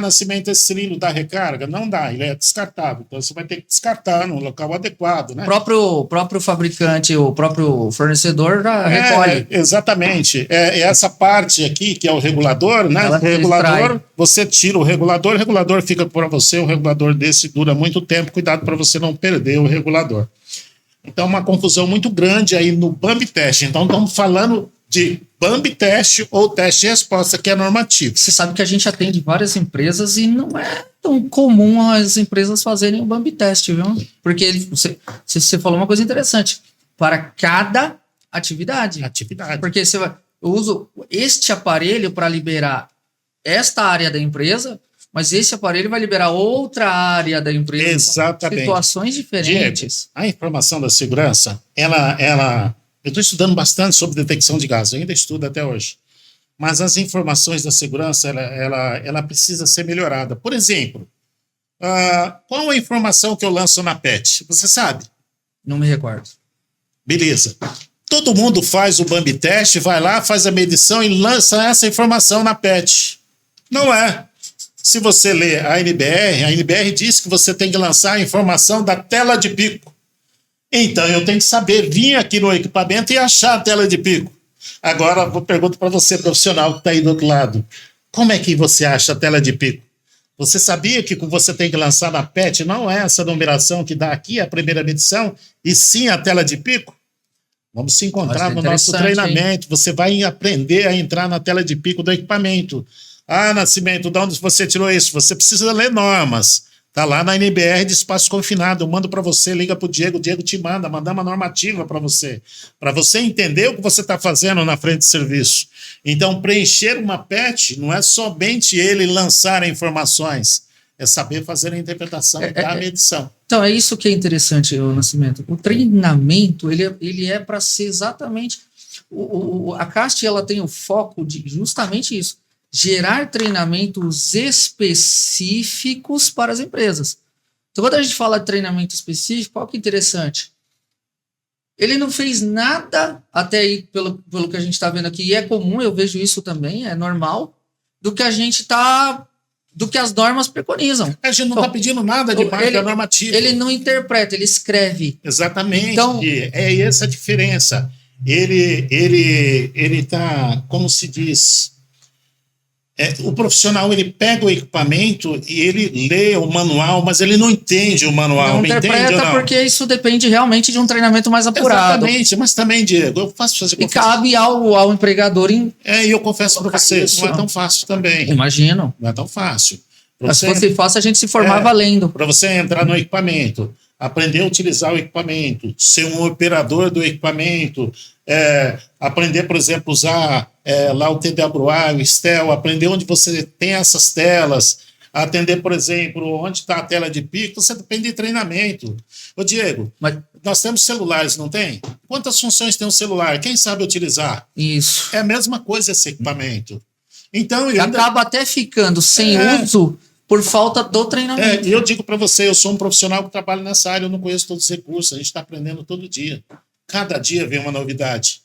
Nascimento, esse cilindro dá recarga? Não dá, ele é descartável. Então você vai ter que descartar no local adequado, né? O próprio fabricante, o próprio fornecedor já recolhe. Exatamente. Essa parte aqui, que é o regulador, né? Ela O regulador, você tira o regulador fica para você, o regulador desse dura muito tempo, cuidado para você não perder o regulador. Então, uma confusão muito grande aí no Bambi Teste. Então, estamos falando de Bambi Teste ou teste de resposta, que é normativo. Você sabe que a gente atende várias empresas e não é tão comum as empresas fazerem o Bambi Teste, viu? Porque você falou uma coisa interessante. Para cada atividade. Porque eu uso este aparelho para liberar esta área da empresa, mas esse aparelho vai liberar outra área da empresa. Exatamente. São situações diferentes. Diego, a informação da segurança, eu estou estudando bastante sobre detecção de gases, eu ainda estudo até hoje. Mas as informações da segurança, ela precisa ser melhorada. Por exemplo, qual a informação que eu lanço na PET? Você sabe? Não me recordo. Beleza. Todo mundo faz o Bambi Teste, vai lá, faz a medição e lança essa informação na PET. Não é. Se você lê a NBR diz que você tem que lançar a informação da tela de pico. Então, eu tenho que saber vir aqui no equipamento e achar a tela de pico. Agora, eu pergunto para você, profissional, que está aí do outro lado. Como é que você acha a tela de pico? Você sabia que você tem que lançar na PET não é essa numeração que dá aqui, a primeira medição, e sim a tela de pico? Vamos se encontrar no nosso treinamento. Hein? Você vai aprender a entrar na tela de pico do equipamento. Nascimento, de onde você tirou isso? Você precisa ler normas. Está lá na NBR de espaço confinado. Eu mando para você, liga para o Diego te manda uma normativa para você entender o que você está fazendo na frente de serviço. Então, preencher uma PET não é somente ele lançar informações, é saber fazer a interpretação da medição. Então, é isso que é interessante, Nascimento. O treinamento, ele é para ser exatamente... a CAST, ela tem o foco de justamente isso. Gerar treinamentos específicos para as empresas. Então, quando a gente fala de treinamento específico, olha que interessante. Ele não fez nada, até aí, pelo que a gente está vendo aqui, e é comum, eu vejo isso também, é normal, do que as normas preconizam. A gente não está pedindo nada de mais da normativa. Ele não interpreta, ele escreve. Exatamente. Então, é essa a diferença. Ele está, como se diz... o profissional, ele pega o equipamento e ele lê o manual, mas ele não entende o manual. Não interpreta, porque isso depende realmente de um treinamento mais apurado. Exatamente, mas também, Diego, eu faço fazer... E cabe ao empregador... E eu confesso para você, não é tão fácil também. Imagino. Não é tão fácil. Se fosse fácil, a gente se formava lendo. Para você entrar no equipamento, aprender a utilizar o equipamento, ser um operador do equipamento, aprender, por exemplo, usar lá o TWA, o STEL, aprender onde você tem essas telas, atender, por exemplo, onde está a tela de pico, você depende de treinamento. Ô, Diego, nós temos celulares, não tem? Quantas funções tem um celular? Quem sabe utilizar? Isso. É a mesma coisa esse equipamento. Então, acaba até ficando sem uso por falta do treinamento. E eu digo para você, eu sou um profissional que trabalha nessa área, eu não conheço todos os recursos, a gente está aprendendo todo dia. Cada dia vem uma novidade.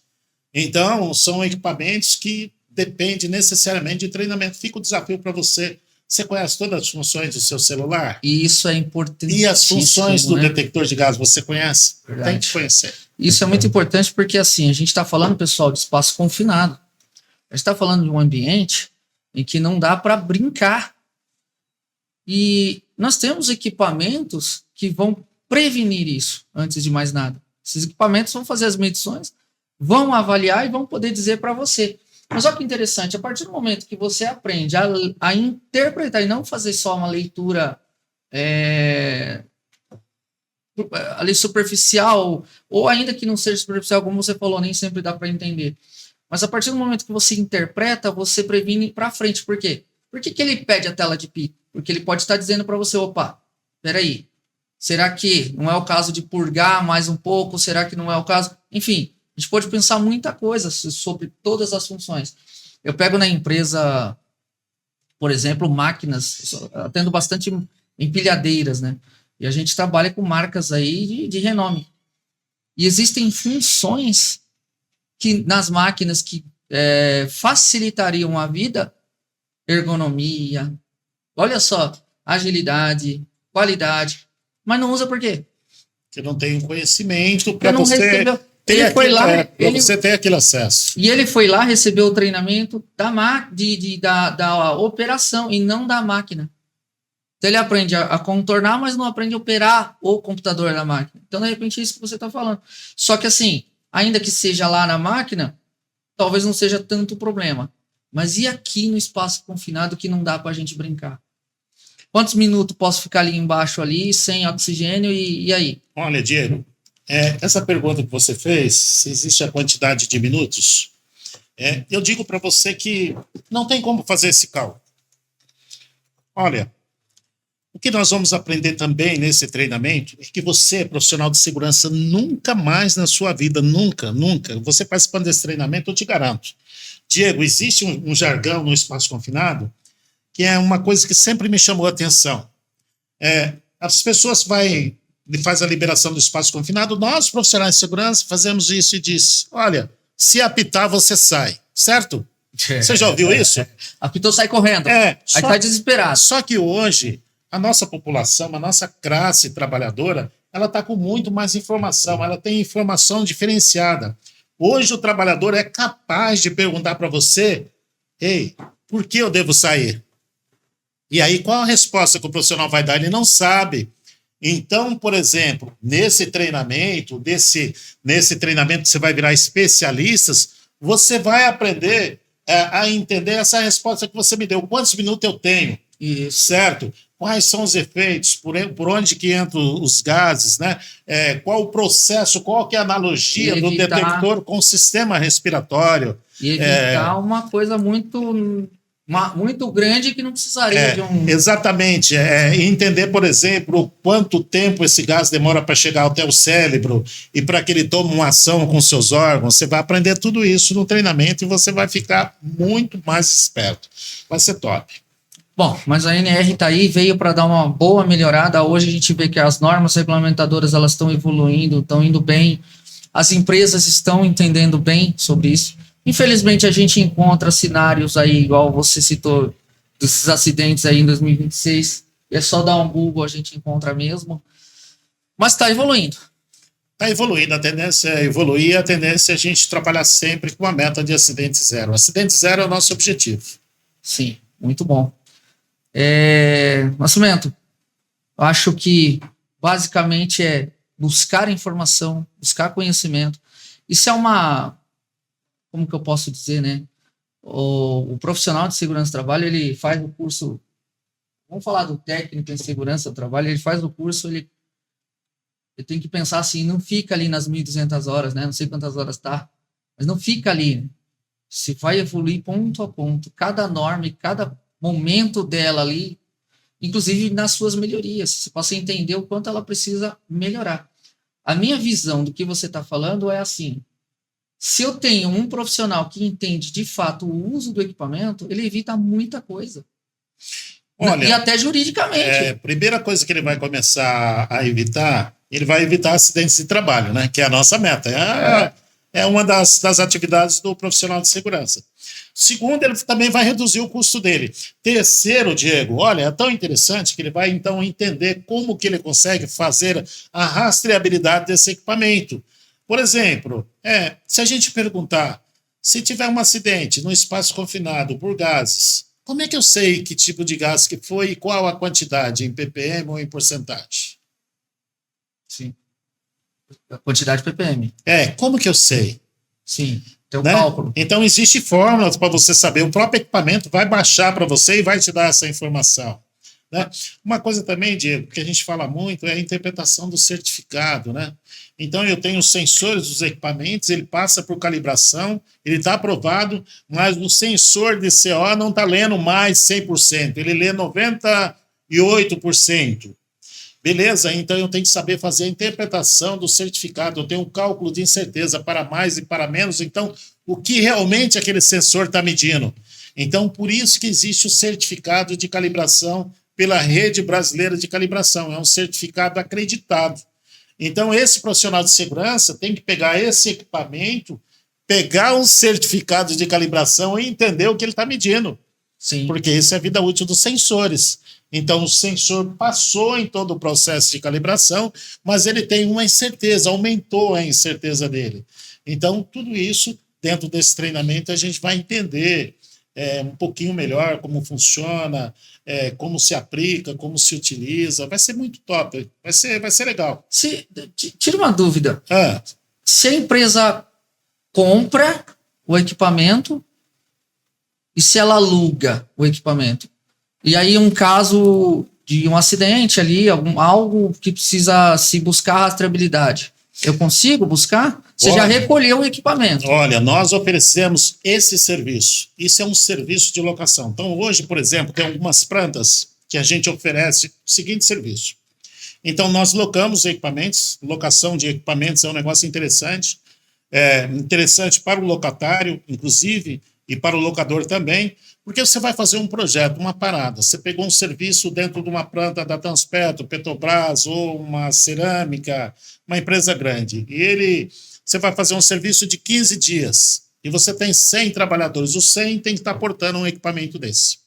Então, são equipamentos que dependem necessariamente de treinamento. Fica o desafio para você. Você conhece todas as funções do seu celular? E isso é importante. E as funções do detector de gás, você conhece? Verdade. Tem que conhecer. Isso é muito importante porque, assim, a gente está falando, pessoal, de espaço confinado. A gente está falando de um ambiente em que não dá para brincar. E nós temos equipamentos que vão prevenir isso, antes de mais nada. Esses equipamentos vão fazer as medições, vão avaliar e vão poder dizer para você. Mas olha que interessante, a partir do momento que você aprende a interpretar e não fazer só uma leitura ali superficial, ou ainda que não seja superficial, como você falou, nem sempre dá para entender. Mas a partir do momento que você interpreta, você previne para frente. Por quê? Por que ele pede a tela de pico? Porque ele pode estar dizendo para você, opa, peraí, será que não é o caso de purgar mais um pouco? Será que não é o caso? Enfim, a gente pode pensar muita coisa sobre todas as funções. Eu pego na empresa, por exemplo, máquinas, atendo bastante empilhadeiras, né? E a gente trabalha com marcas aí de renome. E existem funções que nas máquinas que facilitariam a vida, ergonomia, olha só, agilidade, qualidade, mas não usa por quê? Que não tem conhecimento para Porque não você recebeu. ter Ele foi aquele, lá, para você ter aquele acesso. e ele foi lá, recebeu o treinamento da operação e não da máquina. Então ele aprende a contornar, mas não aprende a operar o computador da máquina. Então, de repente, é isso que você está falando. Só que assim, ainda que seja lá na máquina, talvez não seja tanto problema. Mas e aqui no espaço confinado que não dá para a gente brincar? Quantos minutos posso ficar ali embaixo, ali, sem oxigênio, e aí? Olha, Diego, essa pergunta que você fez, se existe a quantidade de minutos, eu digo para você que não tem como fazer esse cálculo. Olha, o que nós vamos aprender também nesse treinamento é que você, profissional de segurança, nunca mais na sua vida, nunca, você participando desse treinamento, eu te garanto. Diego, existe um jargão no espaço confinado que é uma coisa que sempre me chamou a atenção. As pessoas faz a liberação do espaço confinado, nós, profissionais de segurança, fazemos isso e diz, olha, se apitar, você sai, certo? Você já ouviu isso? Apitou, sai correndo. Aí está desesperado. Só que hoje, a nossa população, a nossa classe trabalhadora, ela está com muito mais informação, ela tem informação diferenciada. Hoje o trabalhador é capaz de perguntar para você, ei, por que eu devo sair? E aí qual a resposta que o profissional vai dar? Ele não sabe. Então, por exemplo, nesse treinamento que você vai virar especialistas, você vai aprender a entender essa resposta que você me deu. Quantos minutos eu tenho? Isso. Certo? Quais são os efeitos? Por onde que entram os gases? Né? Qual o processo? Qual que é a analogia do detector com o sistema respiratório? E evitar uma coisa muito grande que não precisaria de um... Exatamente. Entender, por exemplo, quanto tempo esse gás demora para chegar até o cérebro e para que ele tome uma ação com seus órgãos. Você vai aprender tudo isso no treinamento e você vai ficar muito mais esperto. Vai ser top. Bom, mas a ANR está aí, veio para dar uma boa melhorada. Hoje a gente vê que as normas regulamentadoras elas estão evoluindo, estão indo bem. As empresas estão entendendo bem sobre isso. Infelizmente, a gente encontra cenários aí, igual você citou, desses acidentes aí em 2026. É só dar um Google, a gente encontra mesmo. Mas está evoluindo. Está evoluindo, a tendência é evoluir, a tendência é a gente trabalhar sempre com a meta de acidente zero. Acidente zero é o nosso objetivo. Sim, muito bom. Nascimento, acho que basicamente é buscar informação, buscar conhecimento. Isso é como que eu posso dizer, né? O profissional de segurança do trabalho, ele faz o curso, vamos falar do técnico em segurança do trabalho, ele faz o curso, ele tem que pensar assim, não fica ali nas 1.200 horas, né? Não sei quantas horas tá, mas não fica ali. Se vai evoluir ponto a ponto, cada norma e cada momento dela ali, inclusive nas suas melhorias, você possa entender o quanto ela precisa melhorar. A minha visão do que você está falando é assim, se eu tenho um profissional que entende de fato o uso do equipamento, ele evita muita coisa. Olha, e até juridicamente. A primeira coisa que ele vai começar a evitar, ele vai evitar acidentes de trabalho, né? Que é a nossa meta. É uma das atividades do profissional de segurança. Segundo, ele também vai reduzir o custo dele. Terceiro, Diego, olha, é tão interessante que ele vai então entender como que ele consegue fazer a rastreabilidade desse equipamento. Por exemplo, se a gente perguntar, se tiver um acidente no espaço confinado por gases, como é que eu sei que tipo de gás que foi e qual a quantidade, em ppm ou em porcentagem? Sim. A quantidade de ppm. Como que eu sei? Sim, tem um cálculo. Então, existe fórmulas para você saber. O próprio equipamento vai baixar para você e vai te dar essa informação. né? Uma coisa também, Diego, que a gente fala muito é a interpretação do certificado, né? Então, eu tenho os sensores dos equipamentos, ele passa por calibração, ele está aprovado, mas o sensor de CO não está lendo mais 100%, ele lê 98%. Beleza? Então, eu tenho que saber fazer a interpretação do certificado, eu tenho um cálculo de incerteza para mais e para menos, então, o que realmente aquele sensor está medindo. Então, por isso que existe o certificado de calibração pela Rede Brasileira de Calibração, é um certificado acreditado. Então, esse profissional de segurança tem que pegar esse equipamento, pegar um certificado de calibração e entender o que ele está medindo. Sim. Porque isso é a vida útil dos sensores. Então, o sensor passou em todo o processo de calibração, mas ele tem uma incerteza, aumentou a incerteza dele. Então, tudo isso, dentro desse treinamento, a gente vai entender um pouquinho melhor como funciona, como se aplica, como se utiliza. Vai ser muito top, vai ser legal. Tira uma dúvida. Se a empresa compra o equipamento e se ela aluga o equipamento, e aí um caso de um acidente ali, algo que precisa se buscar rastreabilidade, eu consigo buscar? Você já recolheu o equipamento. Olha, nós oferecemos esse serviço. Isso é um serviço de locação. Então, hoje, por exemplo, tem algumas plantas que a gente oferece o seguinte serviço. Então, nós locamos equipamentos. Locação de equipamentos é um negócio interessante. Interessante para o locatário, inclusive, e para o locador também, porque você vai fazer um projeto, uma parada. Você pegou um serviço dentro de uma planta da Transpetro, Petrobras ou uma cerâmica, uma empresa grande. E você vai fazer um serviço de 15 dias e você tem 100 trabalhadores. Os 100 tem que estar portando um equipamento desse.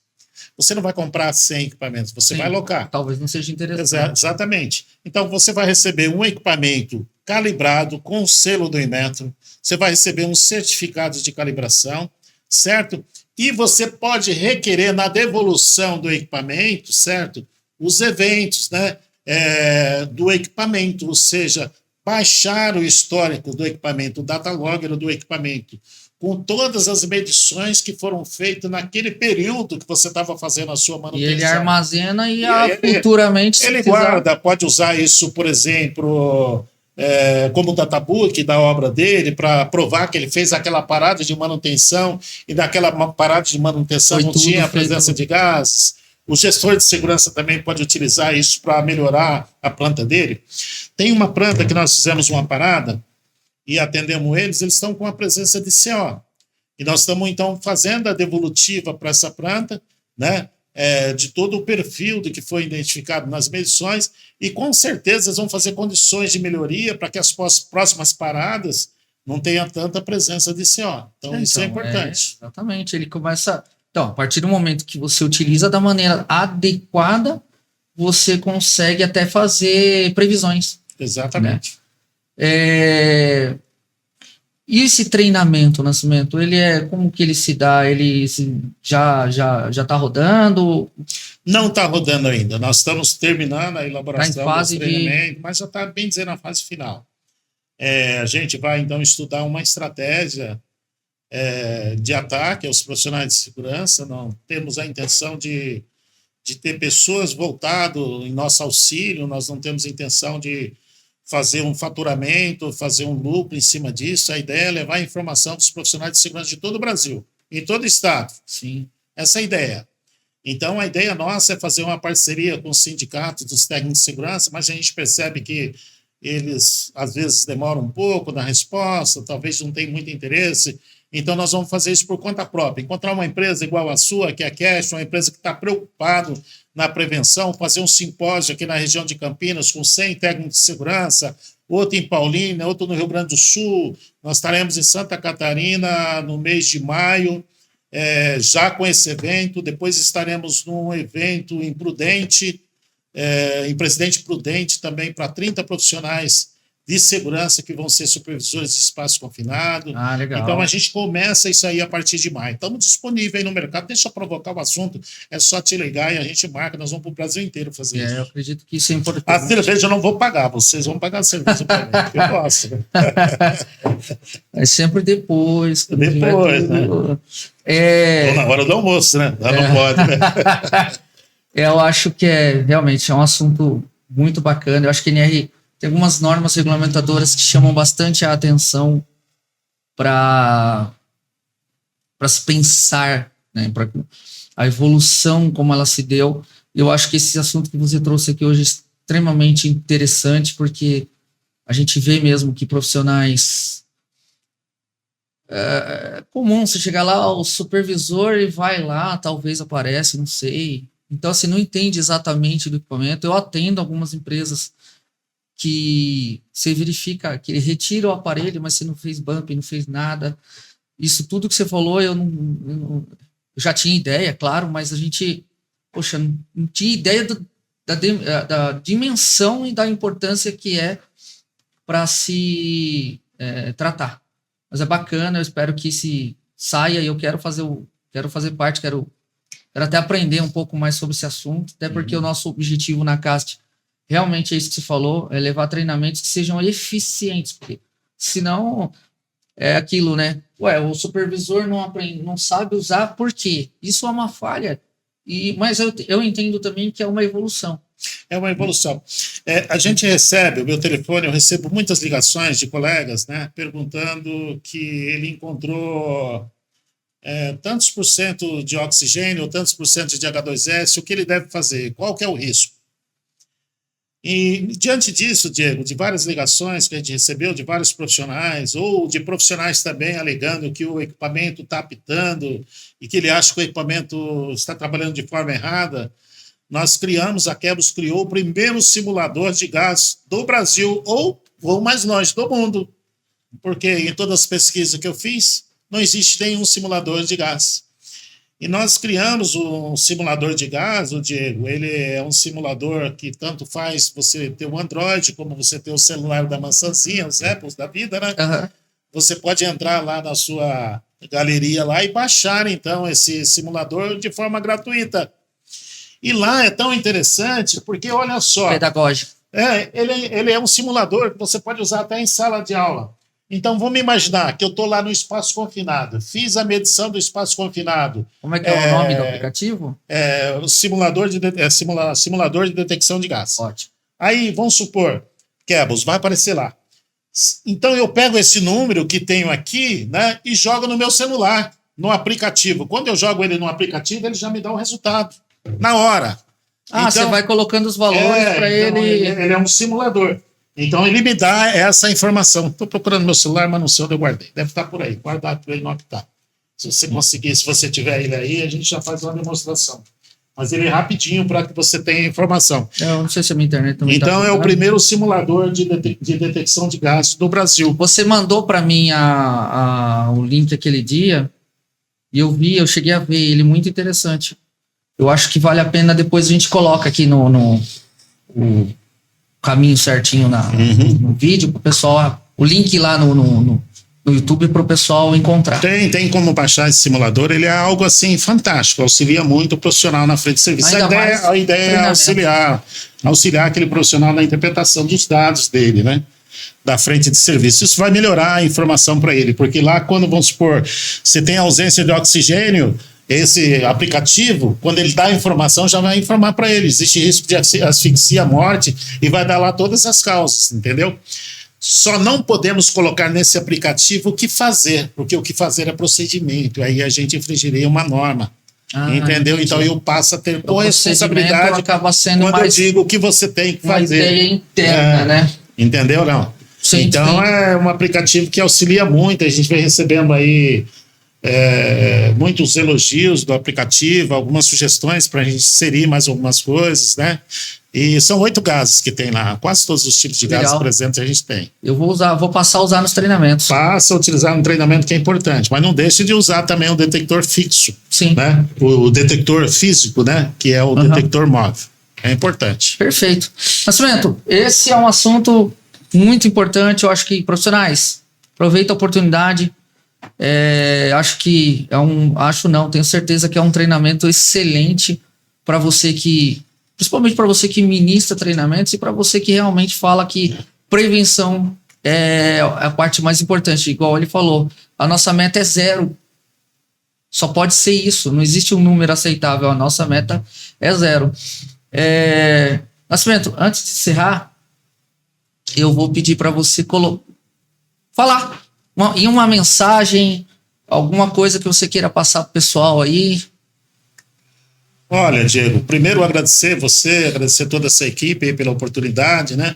Você não vai comprar 100 equipamentos, você vai locar. Talvez não seja interessante. Exatamente. Então, você vai receber um equipamento calibrado com o selo do Inmetro, você vai receber um certificado de calibração, certo? E você pode requerer na devolução do equipamento, certo? Os eventos, né? Do equipamento, ou seja, baixar o histórico do equipamento, o data logger do equipamento, com todas as medições que foram feitas naquele período que você estava fazendo a sua manutenção. E ele armazena futuramente... Ele guarda, pode usar isso, por exemplo... como databook da obra dele, para provar que ele fez aquela parada de manutenção e daquela parada de manutenção não tinha a presença de gases. O gestor de segurança também pode utilizar isso para melhorar a planta dele. Tem uma planta que nós fizemos uma parada e atendemos eles estão com a presença de CO. E nós estamos, então, fazendo a devolutiva para essa planta, né? De todo o perfil do que foi identificado nas medições, e com certeza eles vão fazer condições de melhoria para que as próximas paradas não tenham tanta presença de CO. Então, isso é importante. Exatamente. Ele começa... Então, a partir do momento que você utiliza da maneira adequada, você consegue até fazer previsões. Exatamente. Né? E esse treinamento, Nascimento, como que ele se dá? Ele já está rodando? Não está rodando ainda. Nós estamos terminando a elaboração do treinamento, mas já está, bem dizer, na fase final. A gente vai, então, estudar uma estratégia de ataque aos profissionais de segurança. Não temos a intenção de ter pessoas voltadas em nosso auxílio, nós não temos a intenção de fazer um faturamento, fazer um lucro em cima disso. A ideia é levar a informação dos profissionais de segurança de todo o Brasil, em todo o estado. Sim. Essa é a ideia. Então, a ideia nossa é fazer uma parceria com os sindicatos dos técnicos de segurança, mas a gente percebe que eles, às vezes, demoram um pouco na resposta, talvez não tenham muito interesse. Então, nós vamos fazer isso por conta própria. Encontrar uma empresa igual a sua, que é a Cash, uma empresa que está preocupada na prevenção, fazer um simpósio aqui na região de Campinas com 100 técnicos de segurança, outro em Paulínia, outro no Rio Grande do Sul. Nós estaremos em Santa Catarina no mês de maio, já com esse evento. Depois estaremos num evento em Prudente, em Presidente Prudente, também para 30 profissionais de segurança que vão ser supervisores de espaço confinado. Legal. Então, a gente começa isso aí a partir de maio. Estamos disponíveis aí no mercado. Deixa eu provocar o assunto. É só te ligar e a gente marca. Nós vamos para o Brasil inteiro fazer isso. Eu acredito que isso é importante. A cerveja eu não vou pagar. Vocês vão pagar a cerveja para mim. Eu gosto. É sempre depois. Depois, né? Ou na hora do almoço, né? Não pode, né? Eu acho que realmente é um assunto muito bacana. Eu acho que a NR tem algumas normas regulamentadoras que chamam bastante a atenção para se pensar, né, para a evolução como ela se deu. Eu acho que esse assunto que você trouxe aqui hoje é extremamente interessante, porque a gente vê mesmo que profissionais é comum você chegar lá, o supervisor e vai lá, talvez aparece, não sei. Então, assim, não entende exatamente do equipamento. Eu atendo algumas empresas que você verifica que ele retira o aparelho, mas você não fez bump, não fez nada. Isso tudo que você falou, eu eu já tinha ideia, claro, mas a gente, poxa, não tinha ideia da dimensão e da importância que é para se tratar. Mas é bacana, eu espero que se saia e eu quero fazer parte, quero até aprender um pouco mais sobre esse assunto, até porque o nosso objetivo na CAST realmente é isso que você falou, é levar treinamentos que sejam eficientes, porque senão é aquilo, né? Ué, o supervisor não aprende, não sabe usar, por quê? Isso é uma falha, mas eu entendo também que é uma evolução. É uma evolução. A gente recebe, o meu telefone, eu recebo muitas ligações de colegas, né, perguntando que ele encontrou tantos por cento de oxigênio, tantos por cento de H2S, o que ele deve fazer, qual que é o risco. E diante disso, Diego, de várias ligações que a gente recebeu de vários profissionais, ou de profissionais também alegando que o equipamento está apitando e que ele acha que o equipamento está trabalhando de forma errada, nós criamos, a Quebos criou o primeiro simulador de gás do Brasil, ou mais longe, do mundo. Porque em todas as pesquisas que eu fiz, não existe nenhum simulador de gás. E nós criamos um simulador de gás, o Diego, ele é um simulador que tanto faz você ter o Android, como você ter o celular da maçãzinha, os Apples da vida, né? Uhum. Você pode entrar lá na sua galeria lá e baixar, então, esse simulador de forma gratuita. E lá é tão interessante, porque olha só... Pedagógico. Ele é um simulador que você pode usar até em sala de aula. Então, vamos imaginar que eu estou lá no espaço confinado, fiz a medição do espaço confinado. Como é que é o nome do aplicativo? O simulador de detecção de gás. Ótimo. Aí, vamos supor, Quebos, vai aparecer lá. Então, eu pego esse número que tenho aqui, né, e jogo no meu celular, no aplicativo. Quando eu jogo ele no aplicativo, ele já me dá o resultado, na hora. Então, você vai colocando os valores para então, ele... Ele é um simulador. Então, ele me dá essa informação. Estou procurando meu celular, mas não sei onde eu guardei. Deve estar por aí, guardado para ele não apitar. Se você conseguir, se você tiver ele aí, a gente já faz uma demonstração. Mas ele é rapidinho para que você tenha informação. Eu não sei se a minha internet também então, é o primeiro simulador de detecção de gás do Brasil. Você mandou para mim o link aquele dia, e eu cheguei a ver ele, muito interessante. Eu acho que vale a pena, depois a gente coloca aqui no caminho certinho no vídeo, para o pessoal, o link lá no YouTube para o pessoal encontrar. Tem como baixar esse simulador, ele é algo assim fantástico, auxilia muito o profissional na frente de serviço. A ideia é auxiliar aquele profissional na interpretação dos dados dele, né? Da frente de serviço. Isso vai melhorar a informação para ele, porque lá, quando, vamos supor, você tem ausência de oxigênio, esse aplicativo, quando ele dá a informação, já vai informar para ele. Existe risco de asfixia, morte, e vai dar lá todas as causas, entendeu? Só não podemos colocar nesse aplicativo o que fazer, porque o que fazer é procedimento, aí a gente infringiria uma norma. Entendeu? Então eu passo a ter corresponsabilidade acaba sendo quando eu digo o que você tem que fazer. Uma ideia interna, né? Entendeu, não? Sim, então é um aplicativo que auxilia muito, a gente vem recebendo aí muitos elogios do aplicativo, algumas sugestões para a gente inserir mais algumas coisas, né? E são 8 gases que tem lá, quase todos os tipos de gases presentes a gente tem. Eu vou passar a usar nos treinamentos. Passa a utilizar no treinamento, que é importante, mas não deixe de usar também o detector fixo. Sim. Né? O detector físico, né? Que é o detector móvel. É importante. Perfeito. Nascimento, esse é um assunto muito importante. Eu acho que, profissionais, aproveita a oportunidade. Tenho certeza que é um treinamento excelente para você principalmente para você que ministra treinamentos e para você que realmente fala que prevenção é a parte mais importante. Igual ele falou, a nossa meta é 0 Só pode ser isso. Não existe um número aceitável. A nossa meta é 0. Nascimento, antes de encerrar, eu vou pedir para você falar em uma mensagem, alguma coisa que você queira passar para o pessoal aí. Olha, Diego, primeiro agradecer você, agradecer toda essa equipe aí pela oportunidade, né?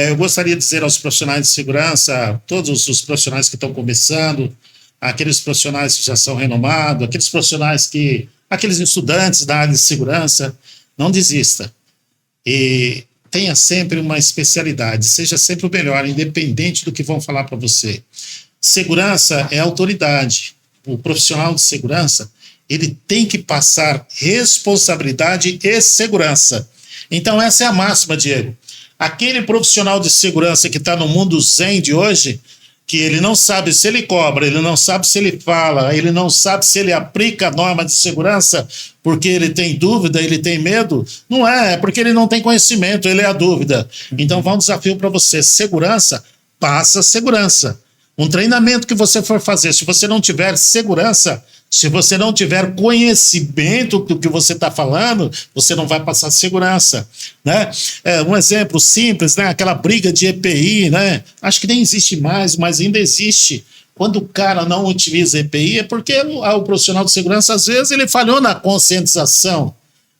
Eu gostaria de dizer aos profissionais de segurança, todos os profissionais que estão começando, aqueles profissionais que já são renomados, aqueles estudantes da área de segurança, não desista. E tenha sempre uma especialidade, seja sempre o melhor, independente do que vão falar para você. Segurança é autoridade. O profissional de segurança, ele tem que passar responsabilidade e segurança. Então essa é a máxima, Diego. Aquele profissional de segurança que está no mundo zen de hoje, que ele não sabe se ele cobra, ele não sabe se ele fala, ele não sabe se ele aplica a norma de segurança porque ele tem dúvida, ele tem medo, não é porque ele não tem conhecimento, ele é a dúvida. Então vai um desafio para você, segurança, passa segurança. Um treinamento que você for fazer, se você não tiver segurança, se você não tiver conhecimento do que você está falando, você não vai passar segurança, né? Um exemplo simples, né? Aquela briga de EPI, né? Acho que nem existe mais, mas ainda existe. Quando o cara não utiliza EPI é porque o profissional de segurança, às vezes, ele falhou na conscientização.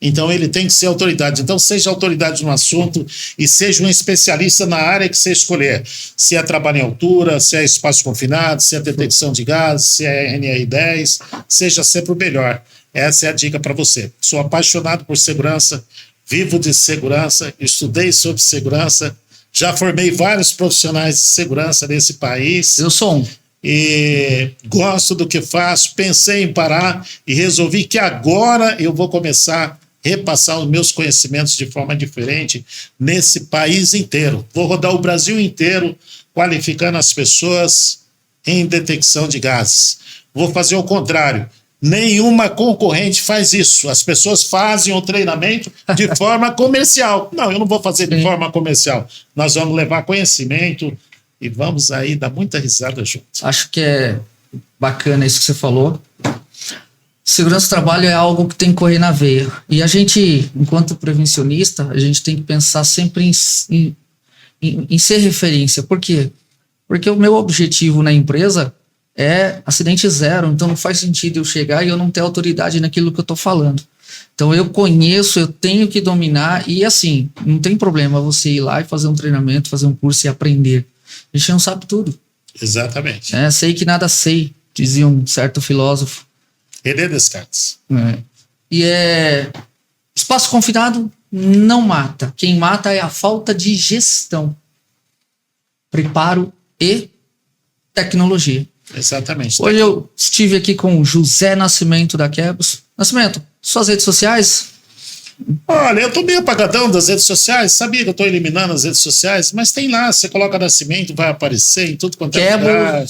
Então, ele tem que ser autoridade. Então, seja autoridade no assunto e seja um especialista na área que você escolher. Se é trabalho em altura, se é espaço confinado, se é detecção de gases, se é RNR10, seja sempre o melhor. Essa é a dica para você. Sou apaixonado por segurança, vivo de segurança, estudei sobre segurança, já formei vários profissionais de segurança nesse país. Eu sou um. E gosto do que faço, pensei em parar e resolvi que agora eu vou começar a repassar os meus conhecimentos de forma diferente nesse país inteiro. Vou rodar o Brasil inteiro qualificando as pessoas em detecção de gases. Vou fazer o contrário. Nenhuma concorrente faz isso. As pessoas fazem o treinamento de forma comercial. Não, eu não vou fazer de forma comercial. Nós vamos levar conhecimento e vamos aí dar muita risada junto. Acho que é bacana isso que você falou. Segurança do trabalho é algo que tem que correr na veia. E a gente, enquanto prevencionista, a gente tem que pensar sempre em ser referência. Por quê? Porque o meu objetivo na empresa é acidente zero. Então não faz sentido eu chegar e eu não ter autoridade naquilo que eu estou falando. Então eu conheço, eu tenho que dominar. E assim, não tem problema você ir lá e fazer um treinamento, fazer um curso e aprender. A gente não sabe tudo. Exatamente. Sei que nada sei, dizia um certo filósofo. René Descartes. E espaço confinado não mata. Quem mata é a falta de gestão, preparo e tecnologia. Exatamente. Hoje eu estive aqui com o José Nascimento da Quebos. Nascimento, suas redes sociais? Olha, eu tô meio apagadão das redes sociais, sabia que eu tô eliminando as redes sociais, mas tem lá, você coloca Nascimento, vai aparecer em tudo quanto é lugar.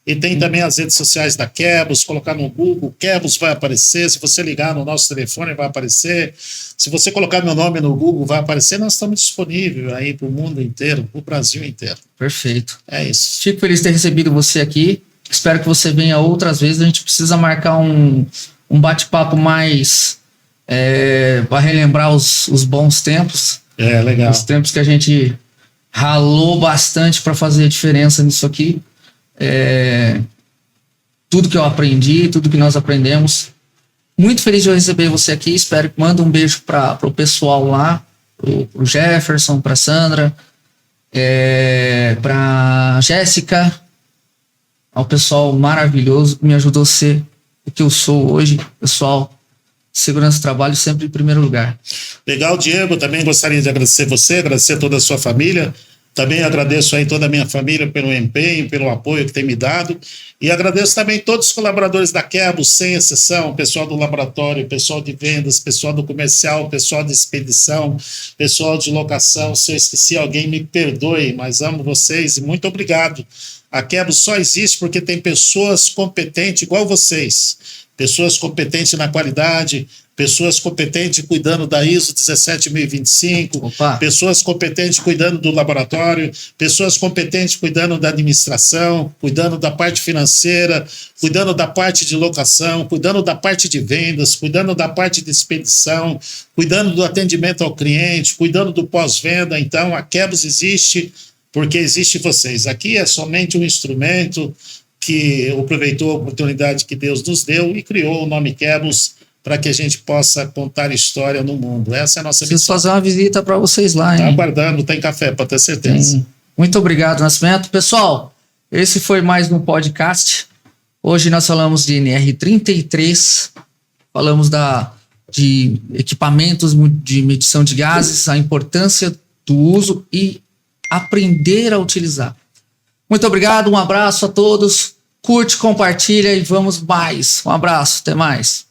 E tem também as redes sociais da Quebos, colocar no Google, Quebos vai aparecer, se você ligar no nosso telefone vai aparecer, se você colocar meu nome no Google vai aparecer, nós estamos disponíveis aí para o mundo inteiro, para o Brasil inteiro. Perfeito. É isso. Fico feliz de ter recebido você aqui, espero que você venha outras vezes, a gente precisa marcar um bate-papo mais para relembrar os bons tempos. Legal. Os tempos que a gente ralou bastante para fazer a diferença nisso aqui. Tudo que eu aprendi, tudo que nós aprendemos. Muito feliz de eu receber você aqui. Espero que manda um beijo para o pessoal lá, pro Jefferson, para Sandra, para Jéssica, ao pessoal maravilhoso que me ajudou a ser o que eu sou hoje. Pessoal, segurança do trabalho sempre em primeiro lugar. Legal, Diego. Também gostaria de agradecer você, agradecer toda a sua família. Também agradeço aí toda a minha família pelo empenho, pelo apoio que tem me dado. E agradeço também todos os colaboradores da Quebos, sem exceção, pessoal do laboratório, pessoal de vendas, pessoal do comercial, pessoal de expedição, pessoal de locação. Se eu esqueci alguém, me perdoe, mas amo vocês e muito obrigado. A Quebos só existe porque tem pessoas competentes igual vocês, pessoas competentes na qualidade, pessoas competentes cuidando da ISO 17025, pessoas competentes cuidando do laboratório, pessoas competentes cuidando da administração, cuidando da parte financeira, cuidando da parte de locação, cuidando da parte de vendas, cuidando da parte de expedição, cuidando do atendimento ao cliente, cuidando do pós-venda. Então, a Quebos existe porque existe vocês. Aqui é somente um instrumento que aproveitou a oportunidade que Deus nos deu e criou o nome Quebos para que a gente possa contar história no mundo. Essa é a nossa missão. Preciso fazer uma visita para vocês lá, hein? Tá aguardando, tem café, para ter certeza. Sim. Muito obrigado, Nascimento. Pessoal, esse foi mais um podcast. Hoje nós falamos de NR33, falamos de equipamentos de medição de gases, a importância do uso e aprender a utilizar. Muito obrigado, um abraço a todos. Curte, compartilha e vamos mais. Um abraço, até mais.